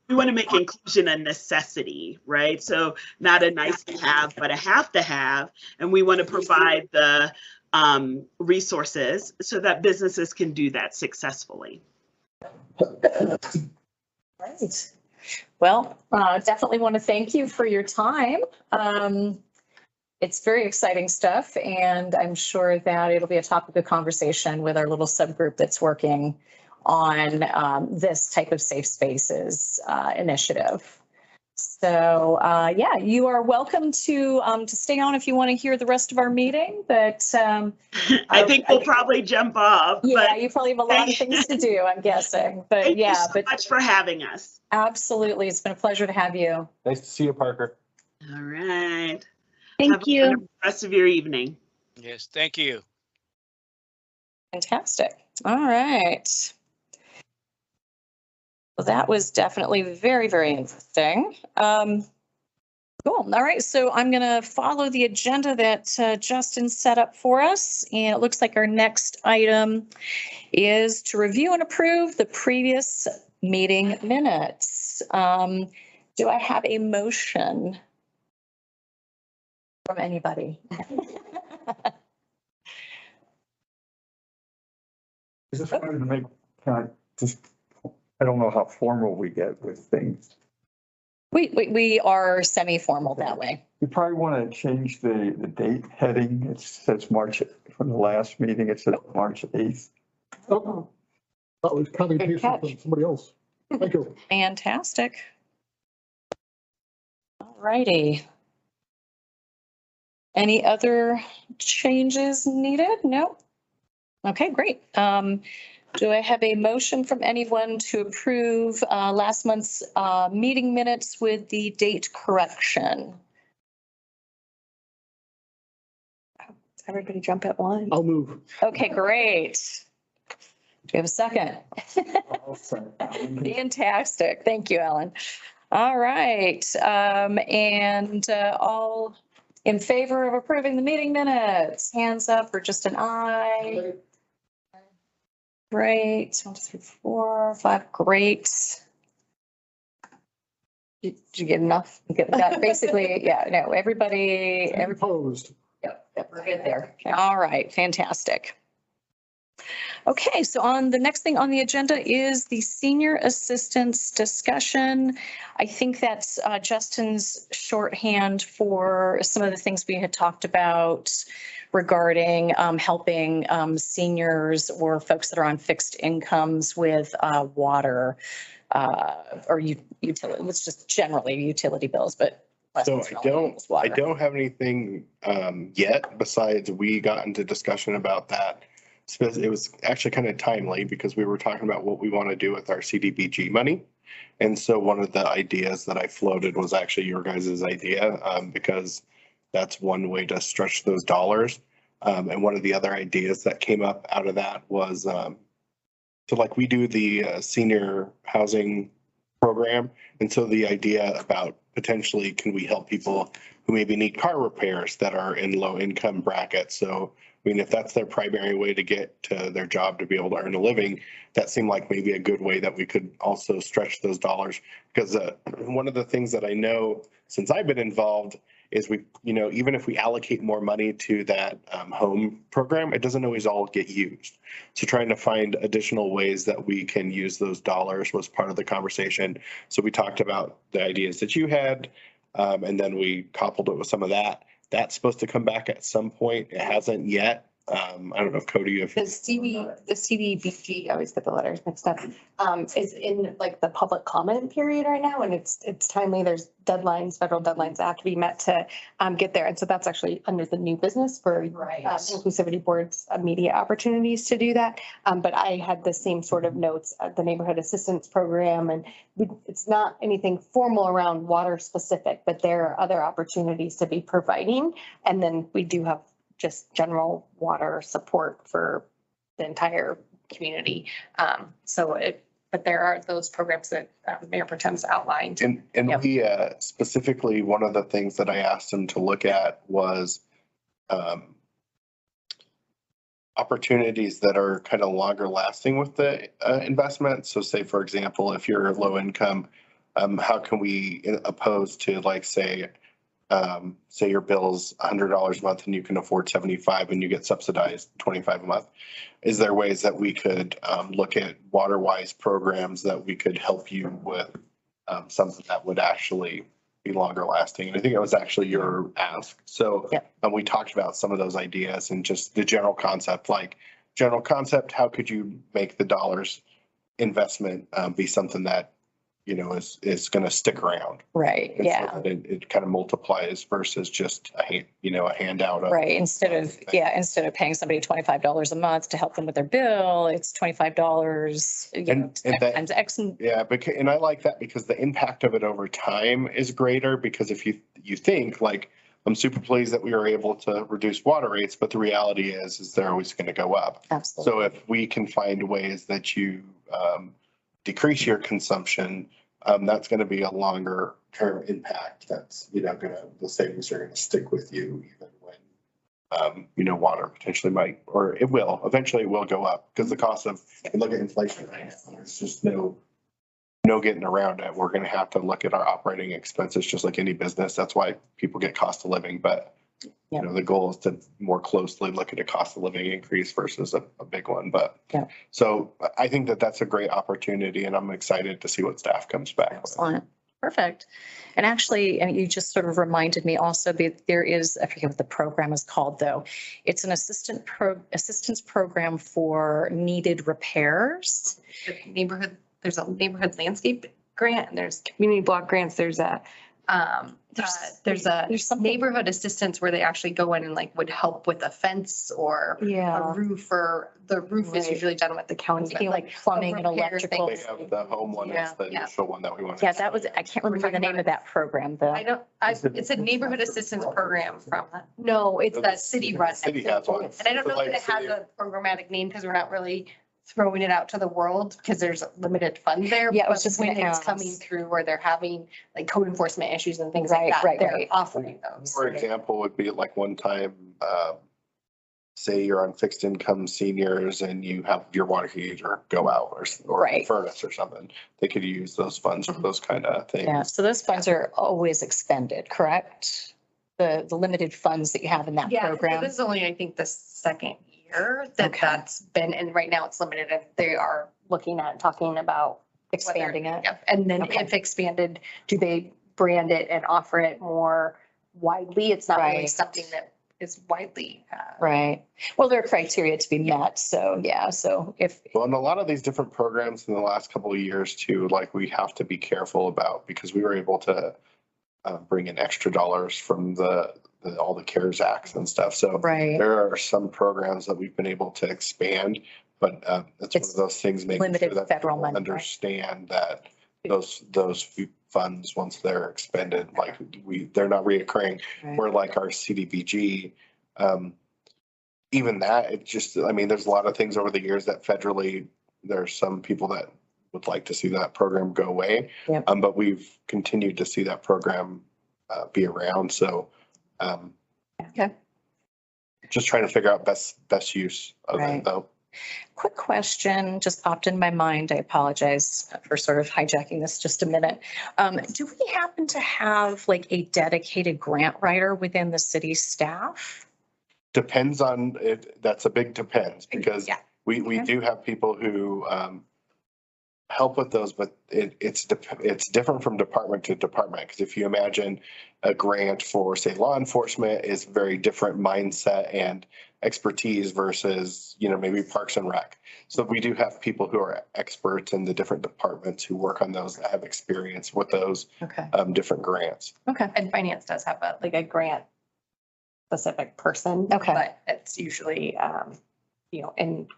we want to make inclusion a necessity, right? So not a nice to have, but a have to have. And we want to provide the resources so that businesses can do that successfully. Right. Well, definitely want to thank you for your time. It's very exciting stuff, and I'm sure that it'll be a topic of conversation with our little subgroup that's working on this type of safe spaces initiative. So yeah, you are welcome to stay on if you want to hear the rest of our meeting, but I think we'll probably jump off. Yeah, but you probably have a lot of things to do, I'm guessing, but thank yeah. you so much for having us. Absolutely, it's been a pleasure to have you. Nice to see you, Parker. All right. Thank Have a you. wonderful rest of your evening. Yes, thank you. Fantastic. All right. Well, that was definitely very, very interesting. Cool. All right. So I'm going to follow the agenda that Justin set up for us. And it looks like our next item is to review and approve the previous meeting minutes. Do I have a motion from anybody? I just wanted to make, I don't know how formal we get with things. We are semi-formal that way. You probably want to change the date heading. It says March, from the last meeting, it says March 8th. Oh, that was copy and Good paste catch. from somebody else. Thank you. Fantastic. All righty. Any other changes needed? No? Okay, great. Do I have a motion from anyone to approve last month's meeting minutes with the date correction? Everybody jump at once. I'll move. Okay, great. Do we have a second? Fantastic. Thank you, Ellen. All right. And all in favor of approving the meeting minutes, hands up or just an eye? Great. 1, 2, 3, 4, 5. Great. Did you get enough? Get that basically, yeah, no, everybody. Opposed. Yep, we're good there. All right, fantastic. Okay, so on the next thing on the agenda is the senior assistance discussion. I think that's Justin's shorthand for some of the things we had talked about regarding helping seniors or folks that are on fixed incomes with water or utility. It's just generally utility bills, but So I don't have anything yet besides we got into discussion about that. It was actually kind of timely because we were talking about what we want to do with our CDBG money. And so one of the ideas that I floated was actually your guys' idea because that's one way to stretch those dollars. And one of the other ideas that came up out of that was so like we do the senior housing program. And so the idea about potentially can we help people who maybe need car repairs that are in low income brackets. So I mean, if that's their primary way to get to their job to be able to earn a living, that seemed like maybe a good way that we could also stretch those dollars. Because one of the things that I know since I've been involved is we, even if we allocate more money to that home program, it doesn't always all get used. So trying to find additional ways that we can use those dollars was part of the conversation. So we talked about the ideas that you had, and then we coupled it with some of that. That's supposed to come back at some point. It hasn't yet. I don't know if Cody, if The CDBG, I always get the letters mixed up, is in like the public comment period right now, and it's timely. There's deadlines, federal deadlines that have to be met to get there. And so that's actually under the new business for Inclusivity Board's immediate opportunities to do that. But I had the same sort of notes at the neighborhood assistance program, and it's not anything formal around water specific, but there are other opportunities to be providing. And then we do have just general water support for the entire community. But there are those programs that Mayor Pro Tem's outlined. And Yep. we specifically, one of the things that I asked him to look at was opportunities that are kind of longer lasting with the investment. So say, for example, if you're low income, how can we oppose to like say say your bill's $100 a month and you can afford 75 and you get subsidized 25 a month. Is there ways that we could look at water-wise programs that we could help you with something that would actually be longer lasting? And I think it was actually your ask. So we talked about some of those ideas and just the general concept, how could you make the dollars investment be something that, you know, is going to stick around. Right. And so Yeah. that it kind of multiplies versus just a handout. Right. Instead of paying somebody $25 a month to help them with their bill, it's $25, And that- times X. Yeah, and I like that because the impact of it over time is greater, because if you think like, I'm super pleased that we were able to reduce water rates, but the reality is they're always going to go up. Absolutely. So if we can find ways that you decrease your consumption, that's going to be a longer term impact. That's, the savings are going to stick with you even when, water potentially might, or it will, eventually it will go up because the cost of, look at inflation right now, there's just no getting around it. We're going to have to look at our operating expenses just like any business. That's why people get cost of living, but the goal is to more closely look at a cost of living increase versus a big one. But so I think that that's a great opportunity and I'm excited to see what staff comes back with. Excellent. Perfect. And actually, and you just sort of reminded me also that there is, I forget what the program is called though. It's an assistance program for needed repairs. There's a neighborhood landscape grant and there's community block grants. There's some neighborhood assistance where they actually go in and would help with a fence or a roof, or the roof is usually done with the county. Like plumbing and electrical. They have the home one, that's the initial one that we want. Yeah, that was, I can't remember the name of that program though. It's a neighborhood assistance program no, it's that city run. City has one. And I don't know if it has a programmatic name because we're not really throwing it out to the world because there's limited funds there. Yeah, I was just when gonna it's ask. coming through where they're having code enforcement issues and things like that, they're offering those. For example, would be like one time, say you're on fixed income seniors and you have your water heater go out or furnace or something. They could use those funds for those kind of things. Yeah, so those funds are always expended, correct? The limited funds that you have in that program. This is only, I think, the second year that's been, and right now it's limited and they are looking at talking about Expanding it. Yep. And then if expanded, do they brand it and offer it more widely? It's not really something that is widely. Right. Well, there are criteria to be met. So, so Well, and a lot of these different programs in the last couple of years too, we have to be careful about, because we were able to bring in extra dollars from all the CARES Acts and stuff. So there are some programs that we've been able to expand, but it's one of those things, making limited sure that federal people money, understand that those funds, once they're expended, they're not reoccurring. Where our CDBG, even that, it just, there's a lot of things over the years that federally, there's some people that would like to see that program go away. But we've continued to see that program be around. So just trying to figure out best use of it though. Quick question just popped in my mind. I apologize for sort of hijacking this just a minute. Do we happen to have a dedicated grant writer within the city staff? Depends on it. That's a big depends, because we do have people who help with those, but it's different from department to department. Because if you imagine a grant for, say, law enforcement is very different mindset and expertise versus, maybe Parks and Rec. So we do have people who are experts in the different departments who work on those, that have experience with those different grants. Okay. And finance does have a grant specific person. Okay. But it's usually, in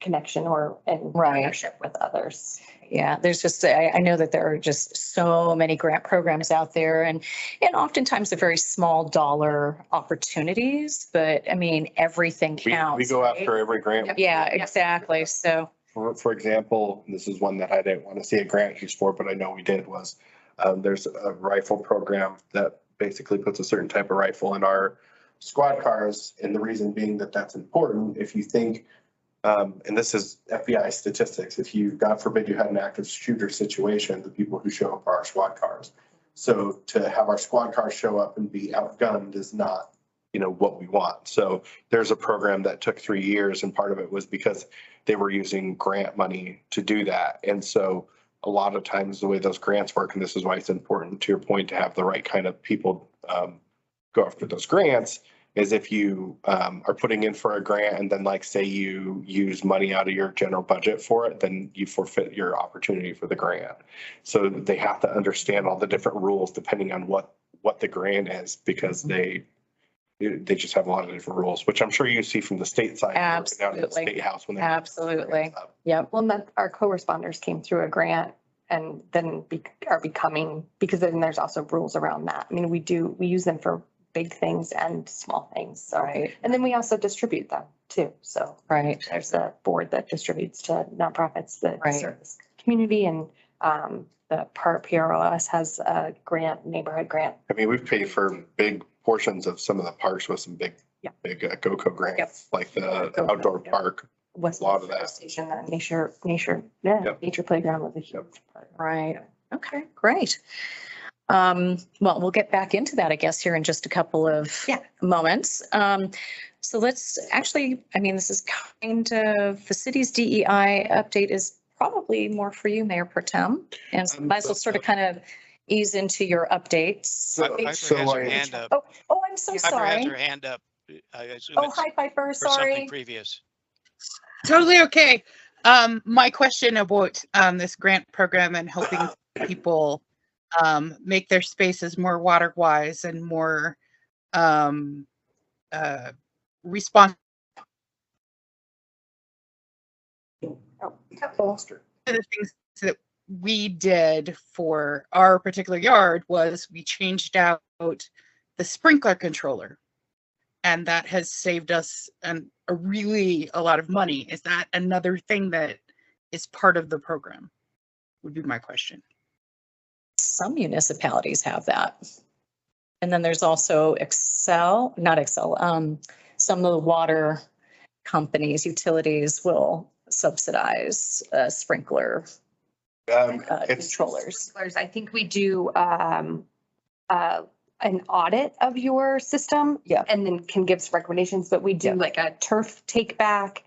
connection or in partnership with others. Yeah, there's just, I know that there are just so many grant programs out there and oftentimes they're very small dollar opportunities, but everything counts. We go after every grant. Yeah, exactly. So. For example, this is one that I didn't want to see a grant use for, but I know we did, was there's a rifle program that basically puts a certain type of rifle in our squad cars. And the reason being that that's important, if you think, and this is FBI statistics, if you, God forbid, you had an active shooter situation, the people who show up are our squad cars. So to have our squad car show up and be outgunned is not, what we want. So there's a program that took 3 years, and part of it was because they were using grant money to do that. And so a lot of times the way those grants work, and this is why it's important to your point to have the right kind of people go after those grants, is if you are putting in for a grant and then like say you use money out of your general budget for it, then you forfeit your opportunity for the grant. So they have to understand all the different rules depending on what the grant is, because they just have a lot of different rules, which I'm sure you see from the state side. Down at the Absolutely. State House when they Absolutely. Yep. Well, our co-responders came through a grant and then are becoming, because then there's also rules around that. I mean, we use them for big things and small things. So, Right. and then we also distribute them too. So Right. there's a board that distributes to nonprofits that Right. serve this community, and the PROS has a grant, neighborhood grant. I mean, we've paid for big portions of some of the parks with some big GoCo grants, like the outdoor park. West A lot of that. Station, nature playground was a huge part. Right. Okay, great. Well, we'll get back into that, I guess, here in just a couple of moments. So let's actually, this is kind of the city's DEI update is probably more for you, Mayor Pro Tem. And might as well sort of kind of ease into your updates. Piper has her hand up. Oh, I'm so Piper has sorry. her hand up. I assume Oh, it's hi, Piper, for something sorry. previous. Totally okay. My question about this grant program and helping people make their spaces more water wise and more responsive. Foster. One of the things that we did for our particular yard was we changed out the sprinkler controller, and that has saved us a lot of money. Is that another thing that is part of the program? Would be my question. Some municipalities have that. And then there's also some of the water companies, utilities will subsidize sprinkler controllers. Sprinklers. I think we do an audit of your system. Yeah. And then can give some recommendations, but we do like a turf take back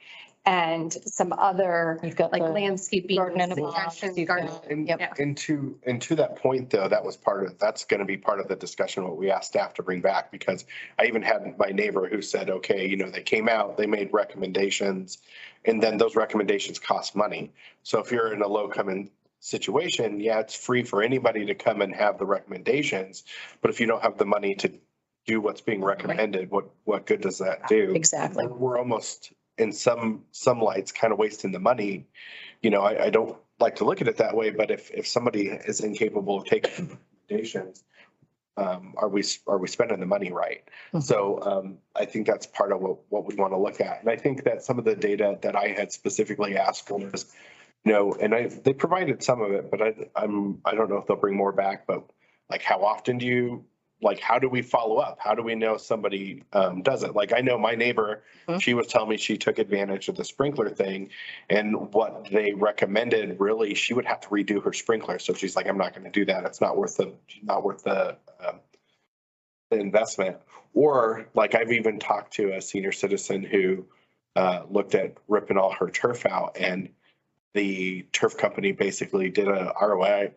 and some other, You've got like the landscaping. garden and a suggestions, box, garden. And, Yep. and to that point, though, that's going to be part of the discussion, what we asked staff to bring back, because I even had my neighbor who said, okay, they came out, they made recommendations, and then those recommendations cost money. So if you're in a low coming situation, it's free for anybody to come and have the recommendations. But if you don't have the money to do what's being recommended, what good does that do? Exactly. We're almost in some lights kind of wasting the money. I don't like to look at it that way, but if somebody is incapable of taking recommendations, are we spending the money right? Mhm. So I think that's part of what we want to look at. And I think that some of the data that I had specifically asked for was, and they provided some of it, but I don't know if they'll bring more back, but like how often how do we follow up? How do we know somebody does it? Like I know my neighbor, she was telling me she took advantage of the sprinkler thing, and what they recommended, really, she would have to redo her sprinkler. So she's like, I'm not going to do that. It's not worth the investment. Or like I've even talked to a senior citizen who looked at ripping all her turf out, and the turf company basically did a ROI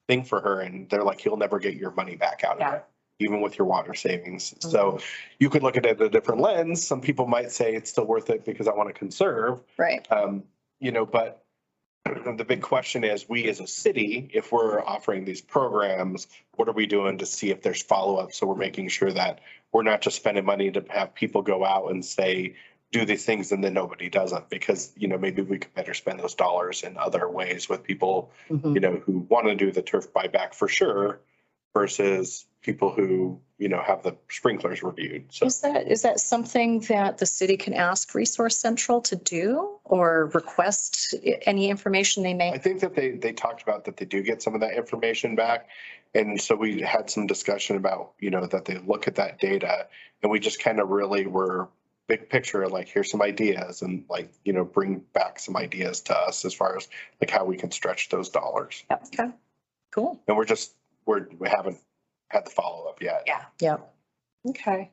thing for her, and they're like, you'll never get your money back out of it, even with your water savings. So you could look at it a different lens. Some people might say it's still worth it because I want to conserve. Right. But the big question is, we as a city, if we're offering these programs, what are we doing to see if there's follow-up? So we're making sure that we're not just spending money to have people go out and say, do these things, and then nobody does them, because, maybe we could better spend those dollars in other ways with people, who want to do the turf buyback for sure, versus people who, have the sprinklers reviewed. So Is that something that the city can ask Resource Central to do, or request any information they may? I think that they talked about that they do get some of that information back. And so we had some discussion about, that they look at that data, and we just kind of really were big picture, like, here's some ideas, and bring back some ideas to us as far as like how we can stretch those dollars. Okay, cool. And we're just we haven't had the follow-up yet. Yeah. Yep. Okay.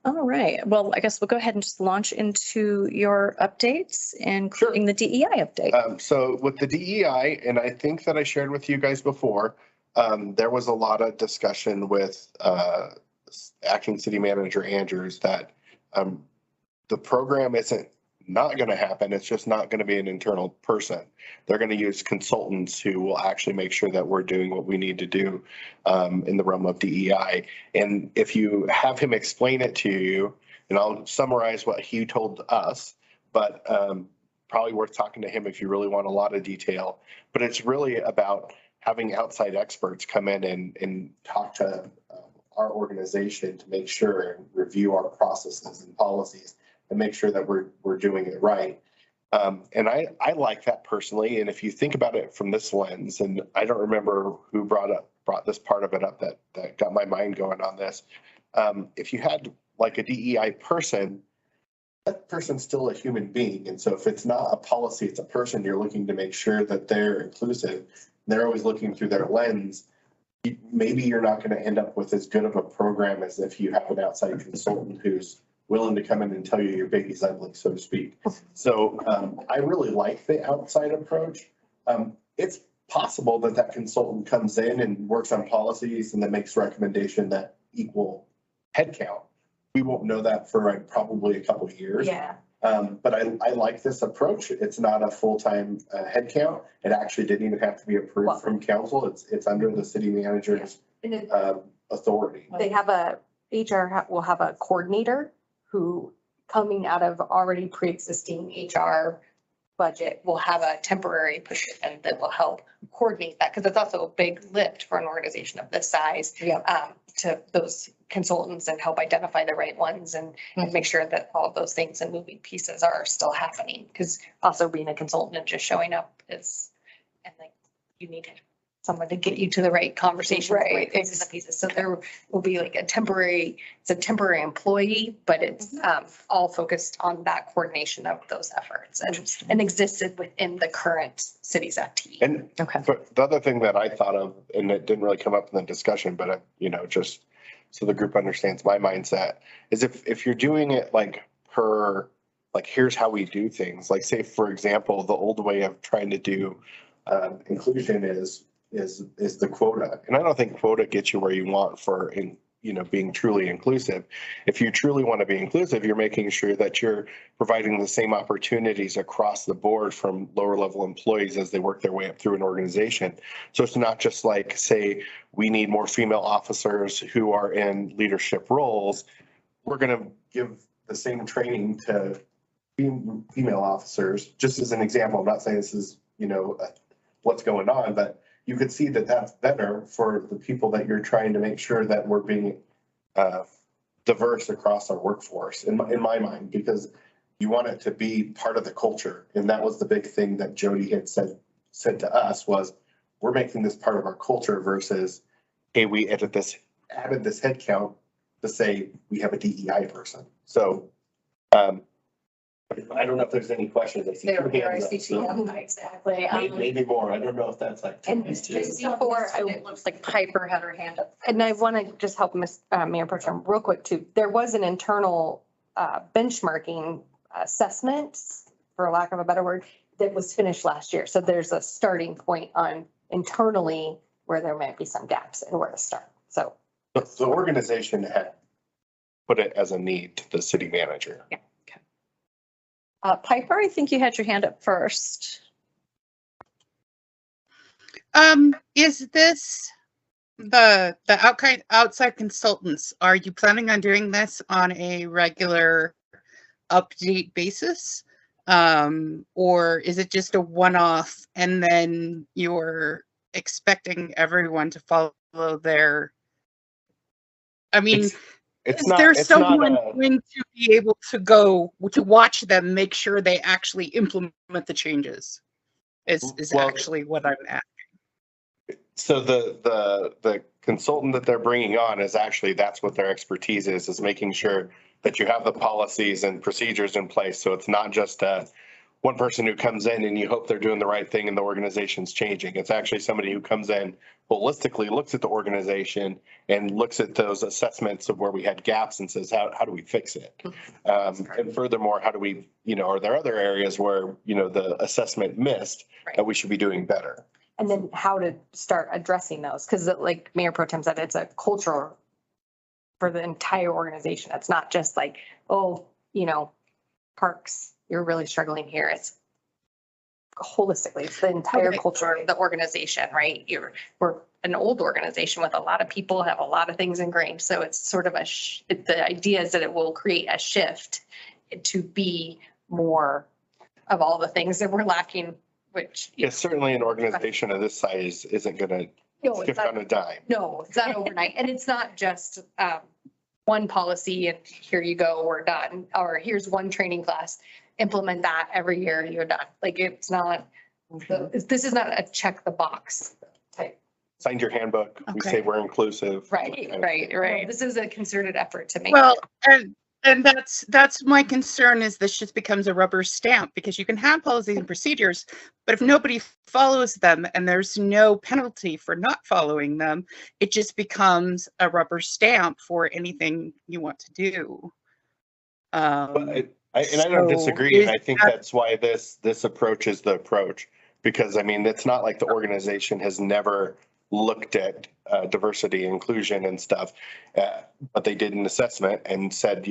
All right. Well, I guess we'll go ahead and just launch into your updates, including the DEI update. So with the DEI, and I think that I shared with you guys before, there was a lot of discussion with acting city manager Andrews that the program isn't not going to happen. It's just not going to be an internal person. They're going to use consultants who will actually make sure that we're doing what we need to do in the realm of DEI. And if you have him explain it to you, and I'll summarize what he told us, but probably worth talking to him if you really want a lot of detail. But it's really about having outside experts come in and talk to our organization to make sure and review our processes and policies and make sure that we're doing it right. And I like that personally. And if you think about it from this lens, and I don't remember who brought this part of it up that got my mind going on this. If you had like a DEI person, that person's still a human being. And so if it's not a policy, it's a person, you're looking to make sure that they're inclusive. They're always looking through their lens. Maybe you're not going to end up with as good of a program as if you have an outside consultant who's willing to come in and tell you your baby's ugly, so to speak. So I really like the outside approach. It's possible that consultant comes in and works on policies and then makes recommendation that equal headcount. We won't know that for probably a couple of years. Yeah. But I like this approach. It's not a full-time headcount. It actually didn't even have to be approved from council. It's under the city manager's authority. They have HR will have a coordinator who, coming out of already pre-existing HR budget, will have a temporary position that will help coordinate that, because it's also a big lift for an organization of this size. To those consultants and help identify the right ones and make sure that all of those things and moving pieces are still happening. Because also being a consultant and just showing up and like you need someone to get you to the right conversation. Right. Pieces. So there will be like it's a temporary employee, but it's all focused on that coordination of those efforts and existed within the current city's FTE. And but the other thing that I thought of, and it didn't really come up in the discussion, but just so the group understands my mindset, is if you're doing it like here's how we do things. Like say, for example, the old way of trying to do inclusion is the quota. And I don't think quota gets you where you want for being truly inclusive. If you truly want to be inclusive, you're making sure that you're providing the same opportunities across the board from lower level employees as they work their way up through an organization. So it's not just like, say, we need more female officers who are in leadership roles. We're going to give the same training to female officers. Just as an example, I'm not saying this is, what's going on, but you could see that that's better for the people that you're trying to make sure that we're being diverse across our workforce, in my mind, because you want it to be part of the culture. And that was the big thing that Jody had said to us was, we're making this part of our culture versus, hey, we added this headcount to say we have a DEI person. So I don't know if there's any questions. Exactly. Maybe more. I don't know if that's like. And before, it looks like Piper had her hand up. And I want to just help Mayor Pro Tem real quick too. There was an internal benchmarking assessment, for lack of a better word, that was finished last year. So there's a starting point on internally where there might be some gaps and where to start. So the organization had put it as a need to the city manager. Yeah. Piper, I think you had your hand up first. Is this the outside consultants? Are you planning on doing this on a regular update basis? Or is it just a one-off and then you're expecting everyone to follow their, is there someone going to be able to go to watch them, make sure they actually implement the changes? Is actually what I'm asking. So the consultant that they're bringing on is actually, that's what their expertise is making sure that you have the policies and procedures in place. So it's not just one person who comes in and you hope they're doing the right thing and the organization's changing. It's actually somebody who comes in holistically, looks at the organization and looks at those assessments of where we had gaps and says, how do we fix it? And furthermore, how do we, are there other areas where, the assessment missed that we should be doing better? And then how to start addressing those, because like Mayor Pro Tem said, it's a cultural for the entire organization. It's not just like, parks, you're really struggling here. It's holistically, it's the entire culture of the organization, right? We're an old organization with a lot of people, have a lot of things ingrained. So it's sort of the idea is that it will create a shift to be more of all the things that we're lacking, which. Yes, certainly an organization of this size isn't going to shift on a dime. No, it's not overnight. And it's not just one policy and here you go, we're done. Or here's one training class, implement that every year, you're done. Like it's not, this is not a check the box type. Signed your handbook. We say we're inclusive. Right. This is a concerted effort to make. Well, and that's my concern is this just becomes a rubber stamp because you can have policies and procedures, but if nobody follows them and there's no penalty for not following them, it just becomes a rubber stamp for anything you want to do. I don't disagree. And I think that's why this approach is the approach, because it's not like the organization has never looked at diversity, inclusion and stuff, but they did an assessment and said,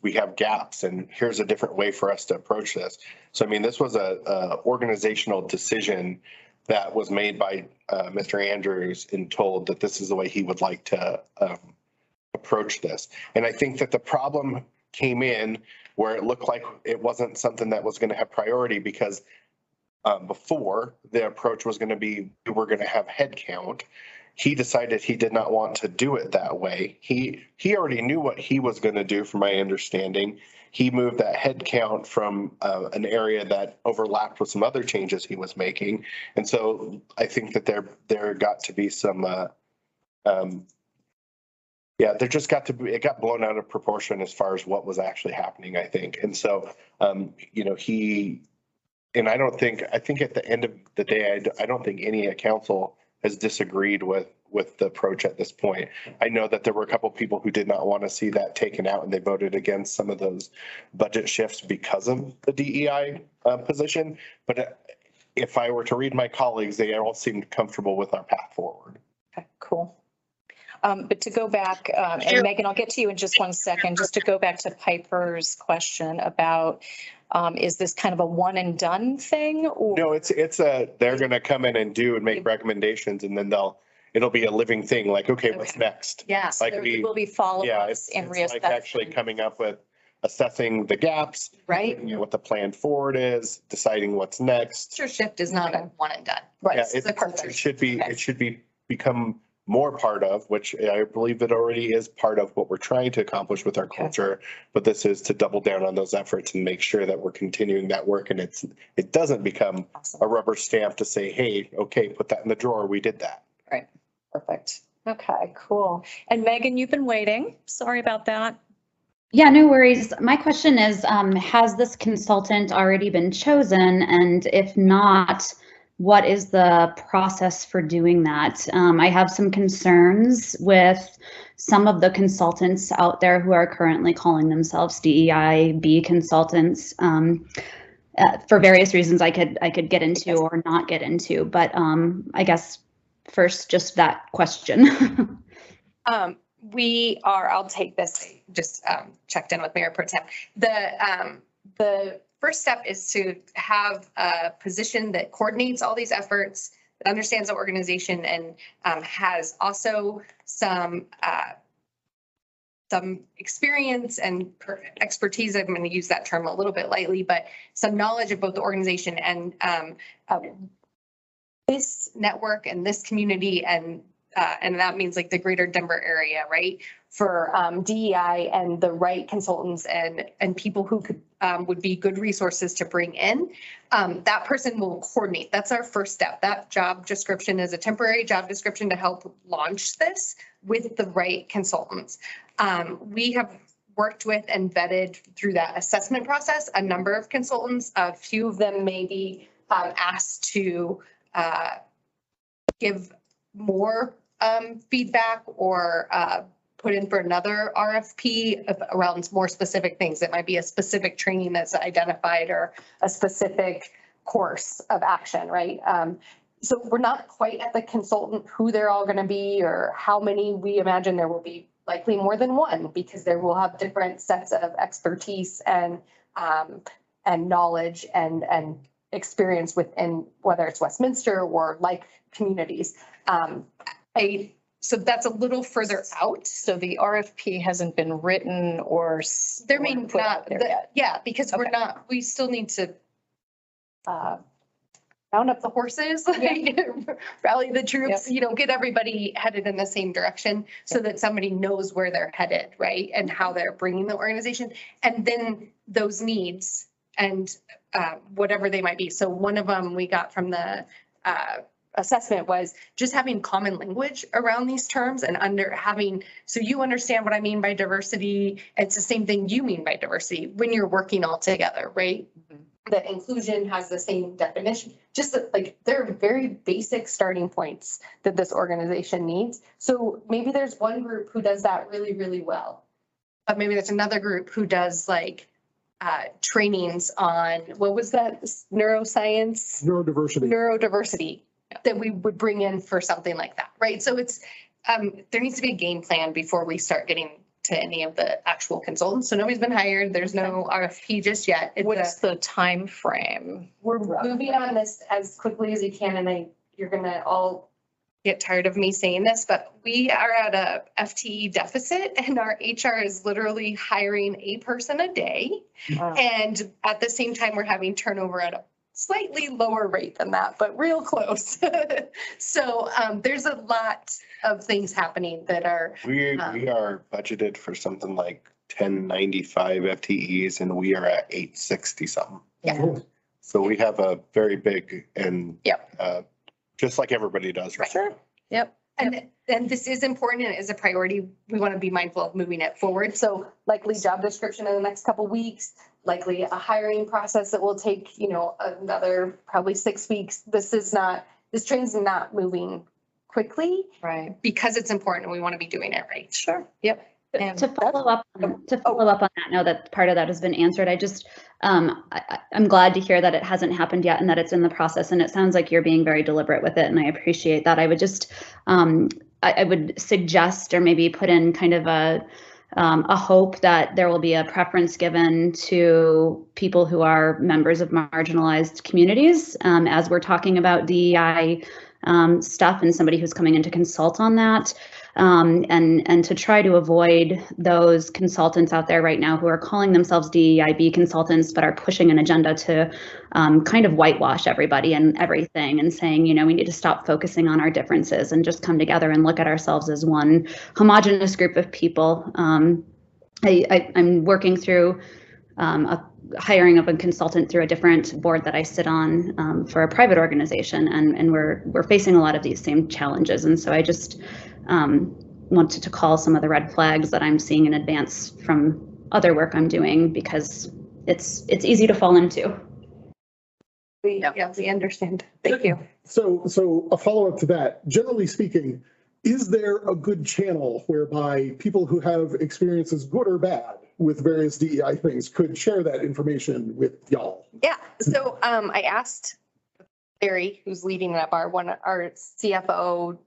we have gaps and here's a different way for us to approach this. So, this was a organizational decision that was made by Mr. Andrews and told that this is the way he would like to approach this. And I think that the problem came in where it looked like it wasn't something that was going to have priority because before the approach was going to be, we were going to have head count. He decided he did not want to do it that way. He already knew what he was going to do, from my understanding. He moved that head count from an area that overlapped with some other changes he was making. And so I think that there got to be some, there just got to be, it got blown out of proportion as far as what was actually happening, I think. And so, and I think at the end of the day, I don't think any council has disagreed with the approach at this point. I know that there were a couple of people who did not want to see that taken out and they voted against some of those budget shifts because of the DEI position. But if I were to read my colleagues, they all seemed comfortable with our path forward. Okay, cool. But to go back, and Megan, I'll get to you in just one second, just to go back to Piper's question about, is this kind of a one and done thing? Or? No, they're going to come in and do and make recommendations, and then it'll be a living thing. Like, okay, what's next? Yes, like there will be follow-ups and reassessment. Like actually coming up with assessing the gaps, right? What the plan forward is, deciding what's next. Culture shift is not a one and done, right? Yeah, it should be. Okay. It should become more part of, which I believe it already is part of what we're trying to accomplish with our culture, but this is to double down on those efforts and make sure that we're continuing that work and it doesn't become a rubber stamp to say, hey, okay, put that in the drawer, we did that. Right, perfect. Okay, cool. And Megan, you've been waiting. Sorry about that. Yeah, no worries. My question is, has this consultant already been chosen? And if not, what is the process for doing that? I have some concerns with some of the consultants out there who are currently calling themselves DEI-B consultants for various reasons I could get into or not get into, but I guess first just that question. I'll take this, just checked in with Mayor Pro Tem. The first step is to have a position that coordinates all these efforts, that understands the organization, and has also some experience and expertise. I'm going to use that term a little bit lightly, but some knowledge of both the organization and this network and this community, and that means like the greater Denver area, right? For DEI and the right consultants and people who would be good resources to bring in. That person will coordinate. That's our first step. That job description is a temporary job description to help launch this with the right consultants. We have worked with and vetted through that assessment process a number of consultants. A few of them may be asked to give more feedback or put in for another RFP around more specific things. It might be a specific training that's identified or a specific course of action, right? So we're not quite at the consultant who they're all going to be or how many. We imagine there will be likely more than one because they will have different sets of expertise and knowledge and experience within whether it's Westminster or like communities. So that's a little further out. So the RFP hasn't been written or There may put out not, there yet. yeah, because we still need to round up the horses, rally the troops, get everybody headed in the same direction so that somebody knows where they're headed, right? And how they're bringing the organization. And then those needs and whatever they might be. So one of them we got from the assessment was just having common language around these terms and so you understand what I mean by diversity. It's the same thing you mean by diversity when you're working all together, right? Mm-hmm. The inclusion has the same definition, just like there are very basic starting points that this organization needs. So maybe there's one group who does that really, really well, but maybe there's another group who does like trainings on, what was that? Neuroscience? Neurodiversity that we would bring in for something like that, right? So it's, there needs to be a game plan before we start getting to any of the actual consultants. So nobody's been hired. There's no RFP just yet. What's the time frame? We're moving on this as quickly as you can, and you're gonna all get tired of me saying this, but we are at a FTE deficit and our HR is literally hiring a person a day. Wow. And at the same time, we're having turnover at a slightly lower rate than that, but real close. So there's a lot of things happening that are. We are budgeted for something like 1095 FTEs and we are at 860 something. Yeah. So we have a very big and yep. Just like everybody does. Right. Sure. Yep. And this is important and is a priority. We want to be mindful of moving it forward. So likely job description in the next couple of weeks, likely a hiring process that will take, another probably 6 weeks. This train's not moving quickly. Right. Because it's important and we want to be doing it right. Sure. Yep. And to follow up on that, now that part of that has been answered, I'm glad to hear that it hasn't happened yet and that it's in the process. And it sounds like you're being very deliberate with it, and I appreciate that. I would just, I would suggest or maybe put in kind of a hope that there will be a preference given to people who are members of marginalized communities as we're talking about DEI stuff, and somebody who's coming in to consult on that. And to try to avoid those consultants out there right now who are calling themselves DEIB consultants, but are pushing an agenda to kind of whitewash everybody and everything and saying, we need to stop focusing on our differences and just come together and look at ourselves as one homogenous group of people. I'm working through a hiring of a consultant through a different board that I sit on for a private organization, and we're facing a lot of these same challenges. And so I just wanted to call some of the red flags that I'm seeing in advance from other work I'm doing, because it's easy to fall into. We understand. Thank you. So a follow-up to that, generally speaking, is there a good channel whereby people who have experiences, good or bad, with various DEI things could share that information with y'all? Yeah, so I asked Larry, who's leading up our CFO,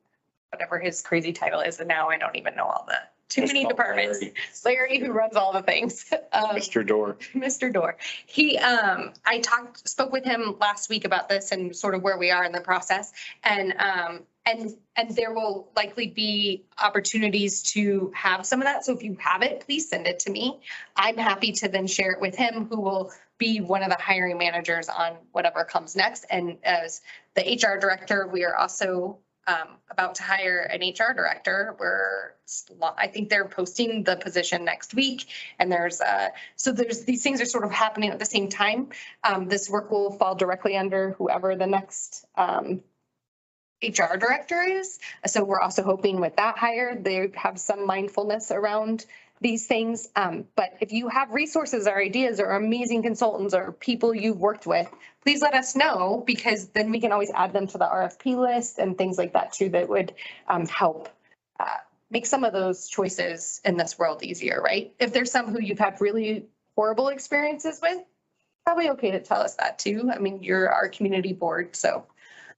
whatever his crazy title is, and now I don't even know all the too many departments. Larry, who runs all the things. Mr. Dorr. Mr. Dorr. He, I spoke with him last week about this and sort of where we are in the process, and there will likely be opportunities to have some of that. So if you have it, please send it to me. I'm happy to then share it with him, who will be one of the hiring managers on whatever comes next. And as the HR director, we are also about to hire an HR director. I think they're posting the position next week, and there's these things are sort of happening at the same time. This work will fall directly under whoever the next HR director is. So we're also hoping with that hire, they have some mindfulness around these things. But if you have resources or ideas or amazing consultants or people you've worked with, please let us know, because then we can always add them to the RFP list and things like that too, that would help make some of those choices in this world easier, right? If there's some who you've had really horrible experiences with, probably okay to tell us that too. I mean, you're our community board, so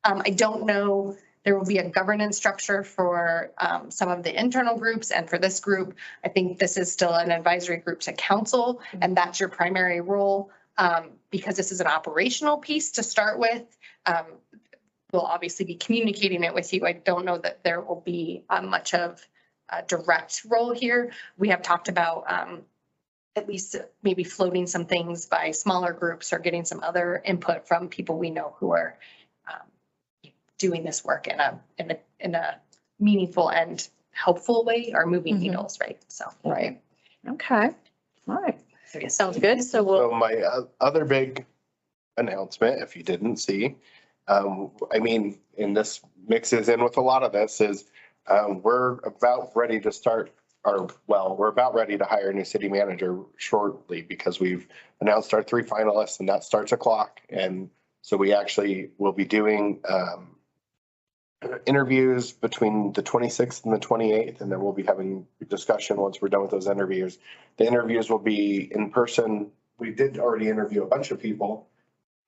I don't know. There will be a governance structure for some of the internal groups, and for this group, I think this is still an advisory group to council, and that's your primary role, because this is an operational piece to start with. We'll obviously be communicating it with you. I don't know that there will be much of a direct role here. We have talked about at least maybe floating some things by smaller groups or getting some other input from people we know who are doing this work in a meaningful and helpful way, or moving needles, right? So. Right. Okay. All right. Sounds good. So we'll. So my other big announcement, if you didn't see, I mean, and this mixes in with a lot of this, is we're about ready to start we're about ready to hire a new city manager shortly, because we've announced our 3 finalists and that starts a clock. And so we actually will be doing interviews between the 26th and the 28th, and then we'll be having a discussion once we're done with those interviews. The interviews will be in person. We did already interview a bunch of people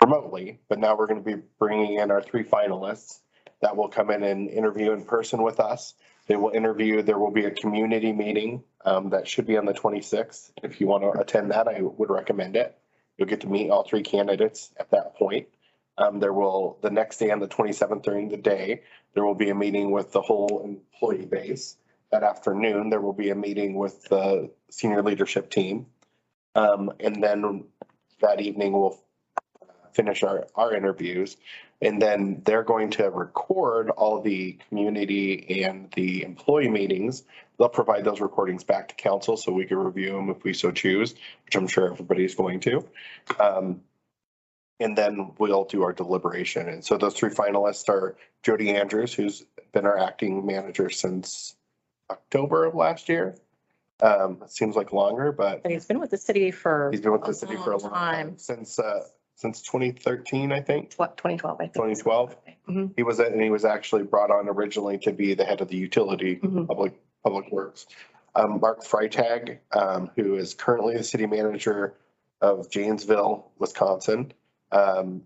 remotely, but now we're going to be bringing in our 3 finalists that will come in and interview in person with us. They will interview. There will be a community meeting that should be on the 26th. If you want to attend that, I would recommend it. You'll get to meet all 3 candidates at that point. The next day on the 27th during the day, there will be a meeting with the whole employee base. That afternoon, there will be a meeting with the senior leadership team. And then that evening, we'll finish our interviews. And then they're going to record all the community and the employee meetings. They'll provide those recordings back to council so we can review them if we so choose, which I'm sure everybody's going to. And then we'll do our deliberation. And so those 3 finalists are Jody Andrews, who's been our acting manager since October of last year. It seems like longer, but And he's been with the city for. he's been with the city for a long time, since 2013, I think. 2012, I think. 2012. He was actually brought on originally to be the head of the utility, public works. Mark Freitag, who is currently the city manager of Janesville, Wisconsin.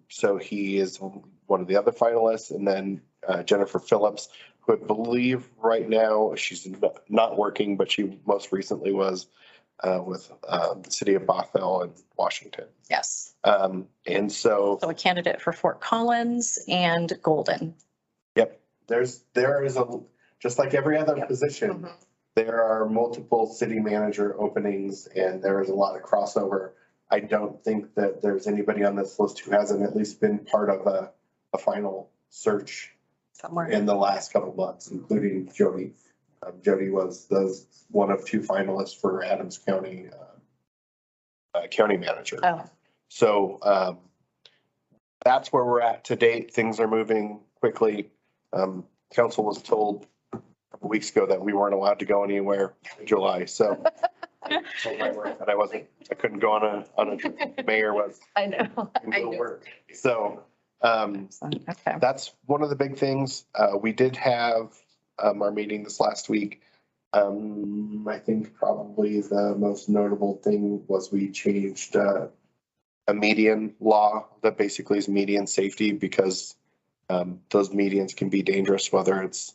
So he is one of the other finalists. And then Jennifer Phillips, who I believe right now she's not working, but she most recently was with the city of Bothell in Washington. Yes. And so a candidate for Fort Collins and Golden. Yep. There is just like every other position, there are multiple city manager openings, and there is a lot of crossover. I don't think that there's anybody on this list who hasn't at least been part of a final search somewhere in the last couple of months, including Jody. Jody was one of 2 finalists for Adams County county manager. Oh. So that's where we're at to date. Things are moving quickly. Council was told a couple weeks ago that we weren't allowed to go anywhere in July. So I couldn't go on a trip. The mayor was. I know. Work. So that's one of the big things. We did have our meeting this last week. I think probably the most notable thing was we changed a median law that basically is median safety, because those medians can be dangerous, whether it's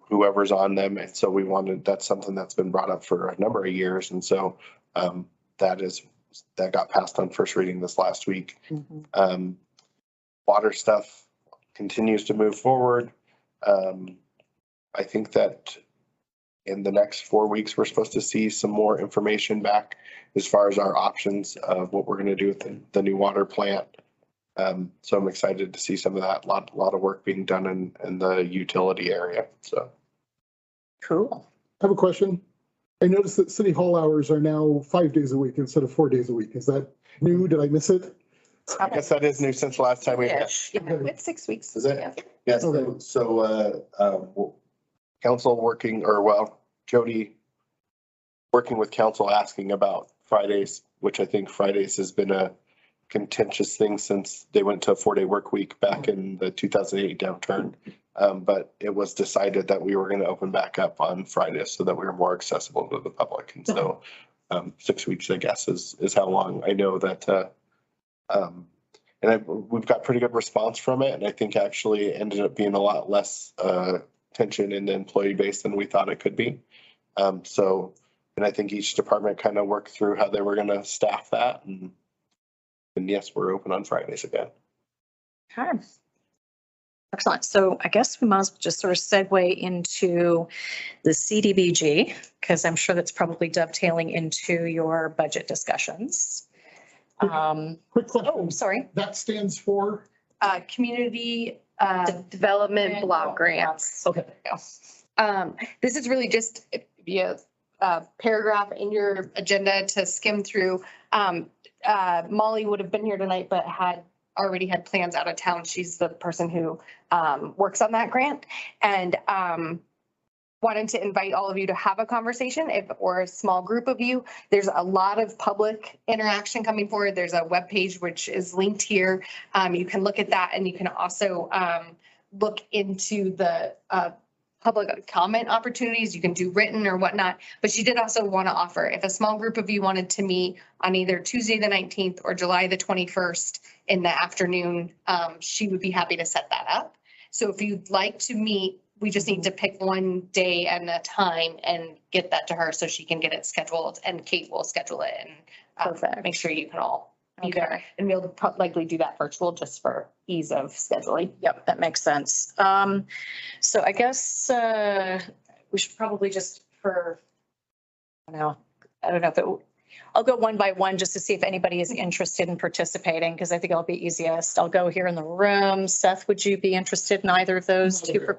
whoever's on them. And so that's something that's been brought up for a number of years. And so that got passed on first reading this last week. Water stuff continues to move forward. I think that in the next 4 weeks, we're supposed to see some more information back as far as our options of what we're going to do with the new water plant. So I'm excited to see some of that. A lot of work being done in the utility area. So cool. I have a question. I noticed that city hall hours are now 5 days a week instead of 4 days a week. Is that new? Did I miss it? I guess that is new since last time we had. It's 6 weeks. Is it? Yes. So council working, Jody working with council asking about Fridays, which I think Fridays has been a contentious thing since they went to a 4-day work week back in the 2008 downturn. But it was decided that we were going to open back up on Fridays so that we were more accessible to the public. And so 6 weeks, I guess, is how long. I know that, we've got pretty good response from it. And I think actually it ended up being a lot less tension in the employee base than we thought it could be. And I think each department kind of worked through how they were going to staff that. And yes, we're open on Fridays again. Okay. Excellent. So I guess we might as well just sort of segue into the CDBG, because I'm sure that's probably dovetailing into your budget discussions. Quick question. Oh, sorry. That stands for? Community development block grants. Okay. This is really just a paragraph in your agenda to skim through. Molly would have been here tonight, but already had plans out of town. She's the person who works on that grant, and wanted to invite all of you to have a conversation, or a small group of you. There's a lot of public interaction coming forward. There's a webpage which is linked here. You can look at that, and you can also look into the public comment opportunities. You can do written or whatnot, but she did also want to offer, if a small group of you wanted to meet on either Tuesday the 19th or July the 21st in the afternoon, she would be happy to set that up. So if you'd like to meet, we just need to pick one day and a time and get that to her so she can get it scheduled, and Kate will schedule it and make sure you can all be there. And we'll likely do that virtual just for ease of scheduling. Yep, that makes sense. So I guess we should probably just I don't know if I'll go one by one just to see if anybody is interested in participating, because I think it'll be easiest. I'll go here in the room. Seth, would you be interested in either of those two?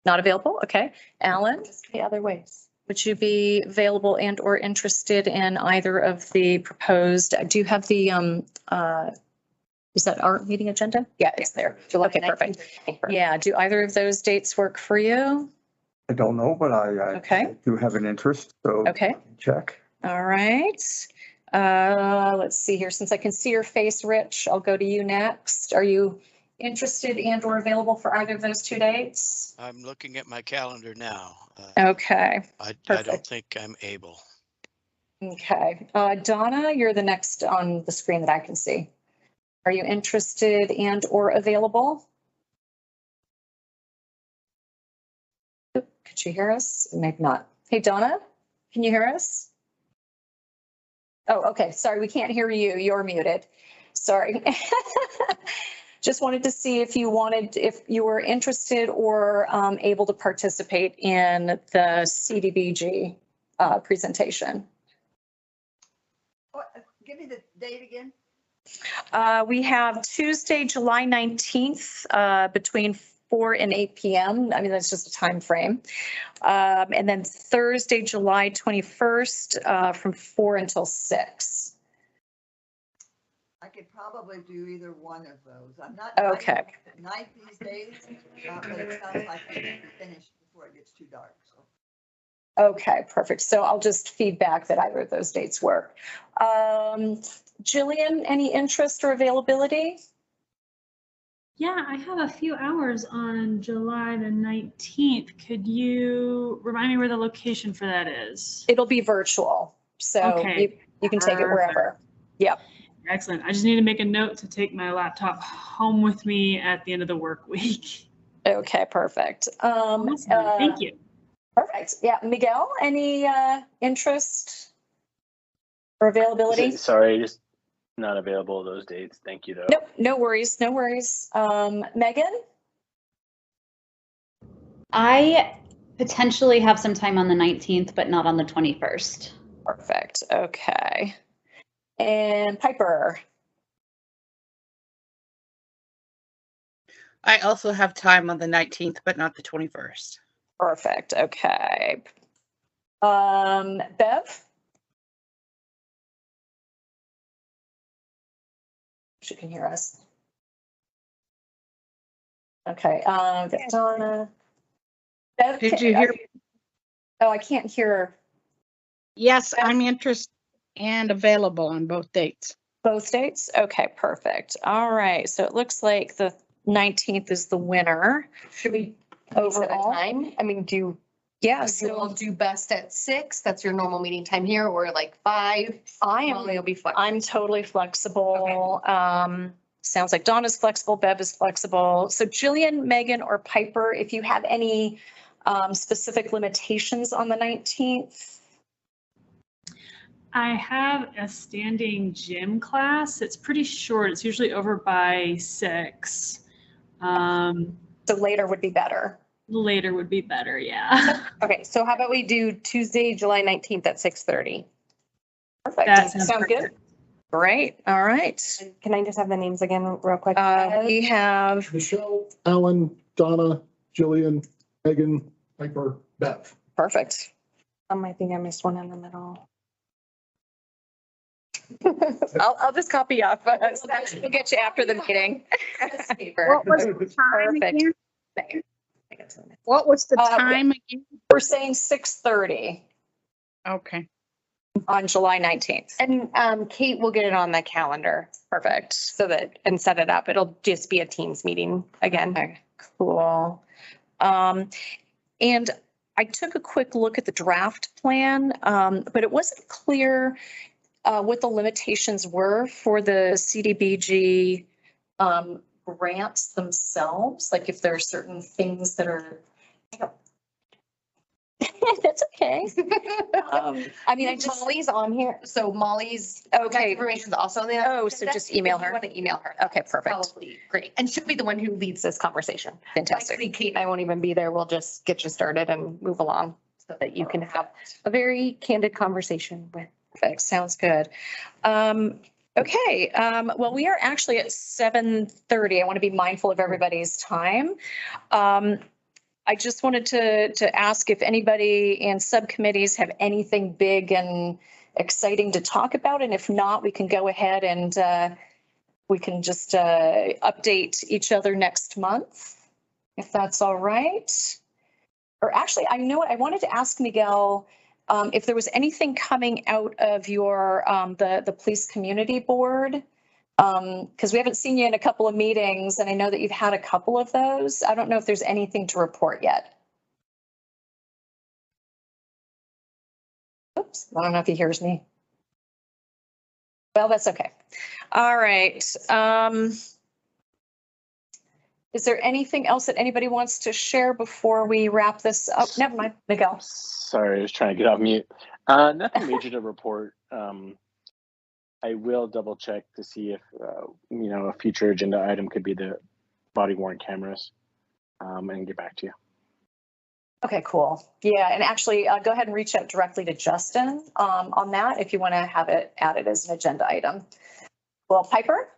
Not available? Okay. Alan? Just the other ways. Would you be available and or interested in either of the proposed, do you have the, is that our meeting agenda? Yeah, it's there. July Okay, 19th. perfect. Yeah, do either of those dates work for you? I don't know, but I do have an interest, so. Okay. Check. All right. Let's see here. Since I can see your face, Rich, I'll go to you next. Are you interested and or available for either of those two dates? I'm looking at my calendar now. Okay. I don't think I'm able. Okay. Donna, you're the next on the screen that I can see. Are you interested and or available? Oop, could you hear us? Maybe not. Hey, Donna, can you hear us? Oh, okay. Sorry, we can't hear you. You're muted. Sorry. Just wanted to see if you were interested or able to participate in the CDBG presentation. Give me the date again. We have Tuesday, July 19th, between 4 and 8 p.m. I mean, that's just a time frame. And then Thursday, July 21st, from 4 until 6. I could probably do either one of those. I'm not okay. Night these days, but it sounds like I can be finished before it gets too dark. So. Okay, perfect. So I'll just feedback that either of those dates work. Jillian, any interest or availability? Yeah, I have a few hours on July the 19th. Could you remind me where the location for that is? It'll be virtual, so you can take it wherever. Yep. Excellent. I just need to make a note to take my laptop home with me at the end of the work week. Okay, perfect. Awesome. Thank you. Perfect. Yeah, Miguel, any interest or availability? Sorry, just not available those dates. Thank you, though. Nope, no worries, no worries. Megan? I potentially have some time on the 19th, but not on the 21st. Perfect. Okay. And Piper? I also have time on the 19th, but not the 21st. Perfect. Okay. Bev? She can hear us. Okay. Donna. Bev, did you hear? Oh, I can't hear. Yes, I'm interested and available on both dates. Both dates? Okay, perfect. All right, so it looks like the 19th is the winner. Should we set a Overall? time? I mean, Yes, you all do best at 6? That's your normal meeting time here, or like 5? Molly will be flexible. I'm totally flexible. Sounds like Donna's flexible, Bev is flexible. So Jillian, Megan, or Piper, if you have any specific limitations on the 19th? I have a standing gym class. It's pretty short. It's usually over by 6. So later would be better. Later would be better, yeah. Okay, so how about we do Tuesday, July 19th at 6:30? Perfect. That Sounds sounds good. Great. All right. Can I just have the names again real quick? We have Michelle, Alan, Donna, Jillian, Megan, Piper, Bev. perfect. I think I missed one in the middle. I'll just copy off. We'll get you after the meeting. What was the time Perfect. again? What was the time again? We're saying 6:30 Okay. on July 19th. And Kate will get it on the calendar. Perfect. So that, and set it up. It'll just be a Teams meeting again. Okay, cool. And I took a quick look at the draft plan, but it wasn't clear what the limitations were for the CDBG grants themselves, like if there are certain things that are. That's okay. I mean, I just. Molly's on here. So Molly's Okay. information is also on there. Oh, so just email her. Want to email her. Okay, perfect. Probably great. And she'll be the one who leads this conversation. Fantastic. Likely Kate and I won't even be there. We'll just get you started and move along so that you can have a very candid conversation with. Perfect. Sounds good. Okay, well, we are actually at 7:30. I want to be mindful of everybody's time. I just wanted to ask if anybody in subcommittees have anything big and exciting to talk about, and if not, we can go ahead and we can just update each other next month, if that's all right. Or actually, I know what I wanted to ask Miguel. If there was anything coming out of your, the police community board, because we haven't seen you in a couple of meetings and I know that you've had a couple of those. I don't know if there's anything to report yet. Oops, I don't know if he hears me. Well, that's okay. All right. Is there anything else that anybody wants to share before we wrap this up? Never mind, Miguel. Sorry, I was trying to get off mute. Nothing major to report. I will double check to see if, a future agenda item could be the body worn cameras and get back to you. Okay, cool. Yeah, and actually go ahead and reach out directly to Justin on that if you want to have it added as an agenda item. Well, Piper?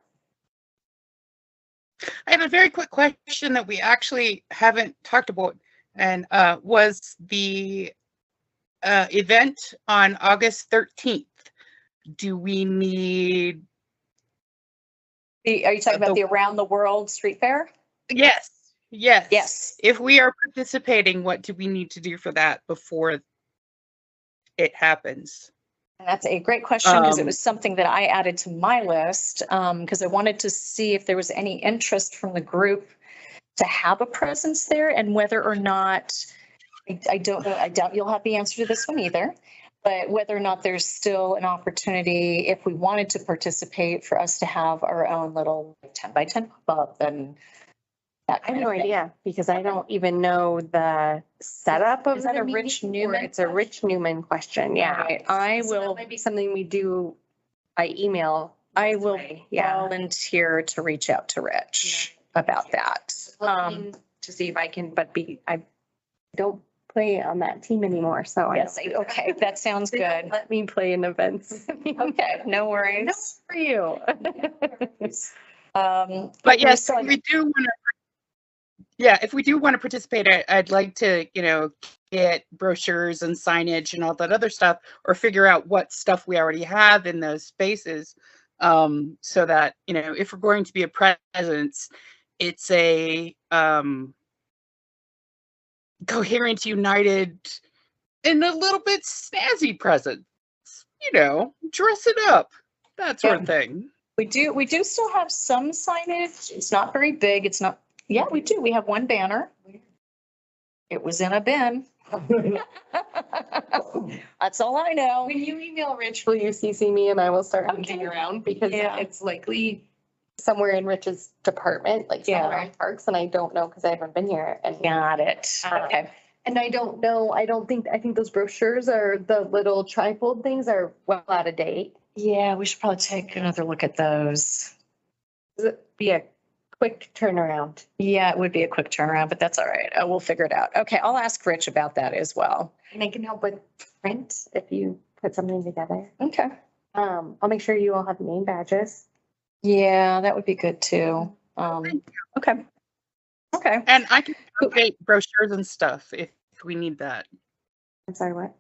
I have a very quick question that we actually haven't talked about, and was the event on August 13th. Do we need? Are you talking about the Around the World Street Fair? Yes, yes. Yes. If we are participating, what do we need to do for that before it happens? That's a great question because it was something that I added to my list because I wanted to see if there was any interest from the group to have a presence there and whether or not, I don't know, I doubt you'll have the answer to this one either, but whether or not there's still an opportunity if we wanted to participate for us to have our own little 10 by 10 pop-up and that I have no idea because I don't even know the setup of Is that the a Rich meeting, or Newman It's a Rich Newman question. Yeah. Right, I So that will. might be something we do by email. I will Yeah. volunteer to reach out to Rich about that. Looking to see if I can, but I don't play on that team anymore, so. Yes, okay, that sounds They don't good. let me play in events. Okay, no worries. No, for you. But yes, if we do want to. Yeah, if we do want to participate, I'd like to, get brochures and signage and all that other stuff, or figure out what stuff we already have in those spaces, so that, if we're going to be a presence, it's a coherent, united, and a little bit snazzy presence. dress it up, that sort of thing. We do still have some signage. It's not very big. It's not, yeah, we do. We have one banner. It was in a bin. That's all I know. When you email Rich, will you CC me and I will start hunting around because it's likely somewhere in Rich's department, like somewhere in parks, and I don't know because I haven't been here. And got it. Okay. And I don't know, I think those brochures are the little trifold things are well out of date. Yeah, we should probably take another look at those. It'd be a quick turnaround. Yeah, it would be a quick turnaround, but that's all right. We'll figure it out. Okay, I'll ask Rich about that as well. And I can help with print if you put something together. Okay. I'll make sure you all have name badges. Yeah, that would be good too. Okay. Okay. And I can update brochures and stuff if we need that. I'm sorry, what?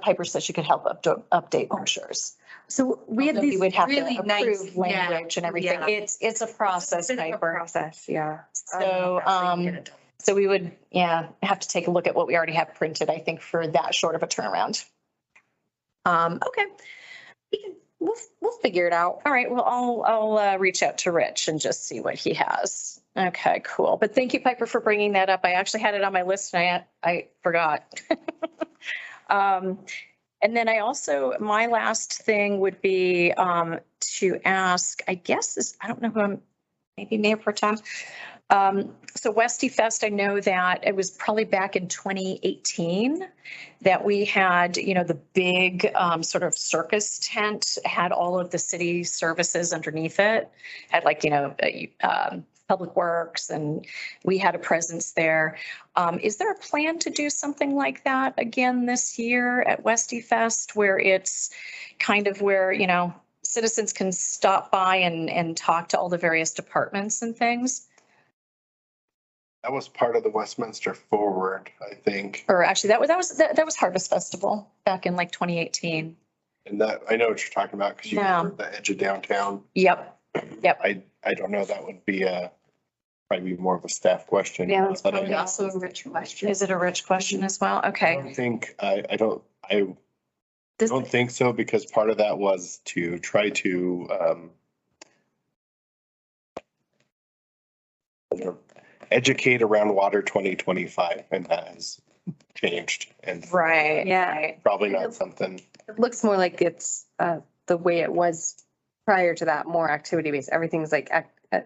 Piper said she could help update brochures. So we had Although these you would have really to nice approve language and everything. yeah. It's a process, Piper. Process, yeah. So we would, have to take a look at what we already have printed, I think, for that short of a turnaround. Okay. We'll figure it out. All right. Well, I'll reach out to Rich and just see what he has. Okay, cool. But thank you, Piper, for bringing that up. I actually had it on my list and I forgot. And then my last thing would be to ask, I guess I don't know who maybe Mayor Pro Tem. So Westy Fest, I know that it was probably back in 2018 that we had, the big sort of circus tent, had all of the city services underneath it, had like, Public Works, and we had a presence there. Is there a plan to do something like that again this year at Westy Fest, where it's kind of where, citizens can stop by and talk to all the various departments and things? That was part of the Westminster Forward, I think. Or actually, that was Harvest Festival back in like 2018. And that, I know what you're talking about because you were at the edge of downtown. Yep. I don't know, that would be probably more of a staff question. Yeah, that's but probably also a Rich question. Is it a Rich question as well? Okay. I don't think so, because part of that was to try to educate around Water 2025, and that has changed, and Right. Yeah. probably not something. It looks more like it's the way it was prior to that, more activity based. Everything's like,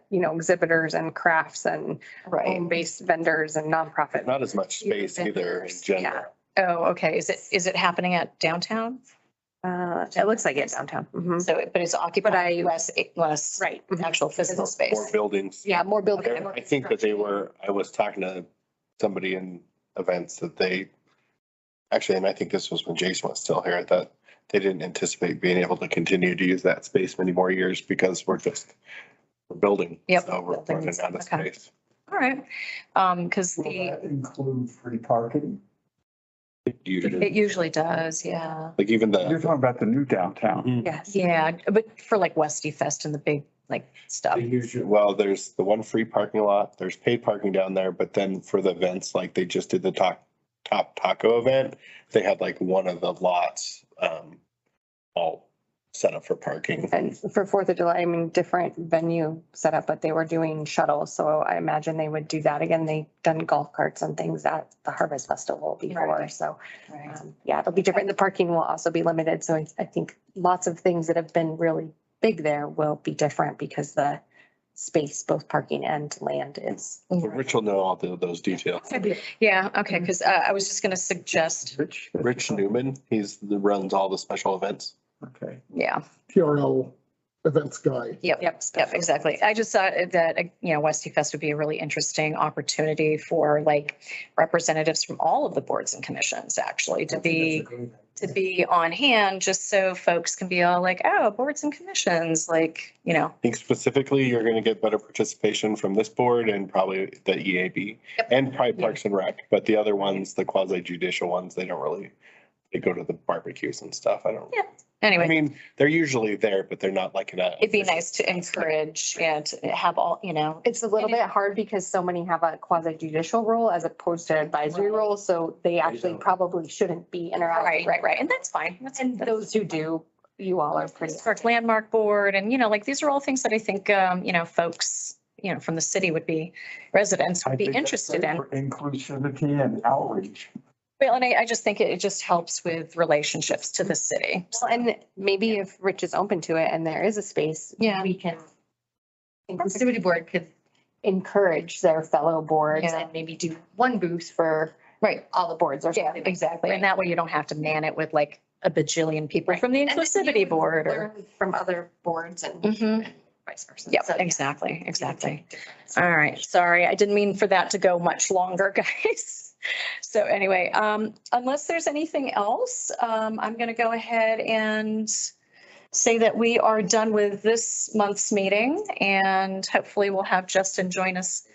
exhibitors and crafts and home-based vendors and nonprofit. Not as much space either in general. Oh, okay. Is it happening at downtown? It looks like it's downtown. Mhm. So, but it's occupied less Right. actual physical space. More buildings. Yeah, more building. I think that I was talking to somebody in events that actually, and I think this was when Jason was still here, that they didn't anticipate being able to continue to use that space many more years because we're building. Yep. So we're running out of Okay. space. All right. Because Will that include free parking? it usually does, yeah. Like even You're talking about the new downtown. Yes. Yeah, but for like Westy Fest and the big stuff. Well, there's the one free parking lot, there's paid parking down there, but then for the events, like they just did the top taco event, they had like one of the lots all set up for parking. And for 4th of July, different venue setup, but they were doing shuttles. So I imagine they would do that again. They've done golf carts and things at the Harvest Festival before. Right. So, it'll be different. The parking will also be limited. So I think lots of things that have been really big there will be different because the space, both parking and land is. So Rich will know all those details. Yeah, okay, because I was just going to suggest. Rich Newman, runs all the special events. Okay. Yeah. PRL events guy. Yep, exactly. I just thought that, Westy Fest would be a really interesting opportunity for like representatives from all of the boards and commissions actually to be on hand, just so folks can be all like, oh, boards and commissions, like, I think specifically you're going to get better participation from this board and probably the EAB and probably Parks and Rec, but the other ones, the quasi judicial ones, they go to the barbecues and stuff. I don't. Yeah. Anyway. They're usually there, but they're not like it'd be nice to encourage and to have all, It's a little bit hard because so many have a quasi judicial role as opposed to advisory role. So they actually probably shouldn't be interacting. Right. And that's fine. And those who do you all are pretty. Historic Landmark Board, and, like, these are all things that I think, folks, from the city would be, residents would be interested in. For inclusivity and outreach. Well, and I just think it just helps with relationships to the city. Well, and maybe if Rich is open to it and there is a space, we can, Inclusivity Board could encourage their fellow boards Yeah. and maybe do one booth for all the boards or Yeah, something. exactly. And that way you don't have to man it with like a bajillion people from the And then you Inclusivity would Board or. learn from other boards and Mhm. vice versa. Yep, So, yeah. exactly. All right, sorry, I didn't mean for that to go much longer, guys. So anyway, unless there's anything else, I'm gonna go ahead and say that we are done with this month's meeting, and hopefully we'll have Justin join us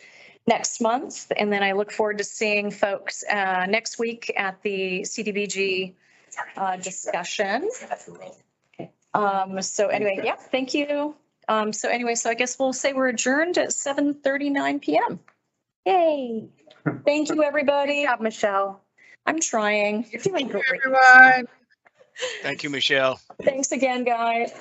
next month. And then I look forward to seeing folks next week at the CDBG discussion. So anyway, yeah, thank you. So anyway, so I guess we'll say we're adjourned at 7:39 PM. Yay. Thank you, everybody. Good job, Michelle. I'm trying. You're doing great. Everyone. Thank you, Michelle. Thanks again, guys.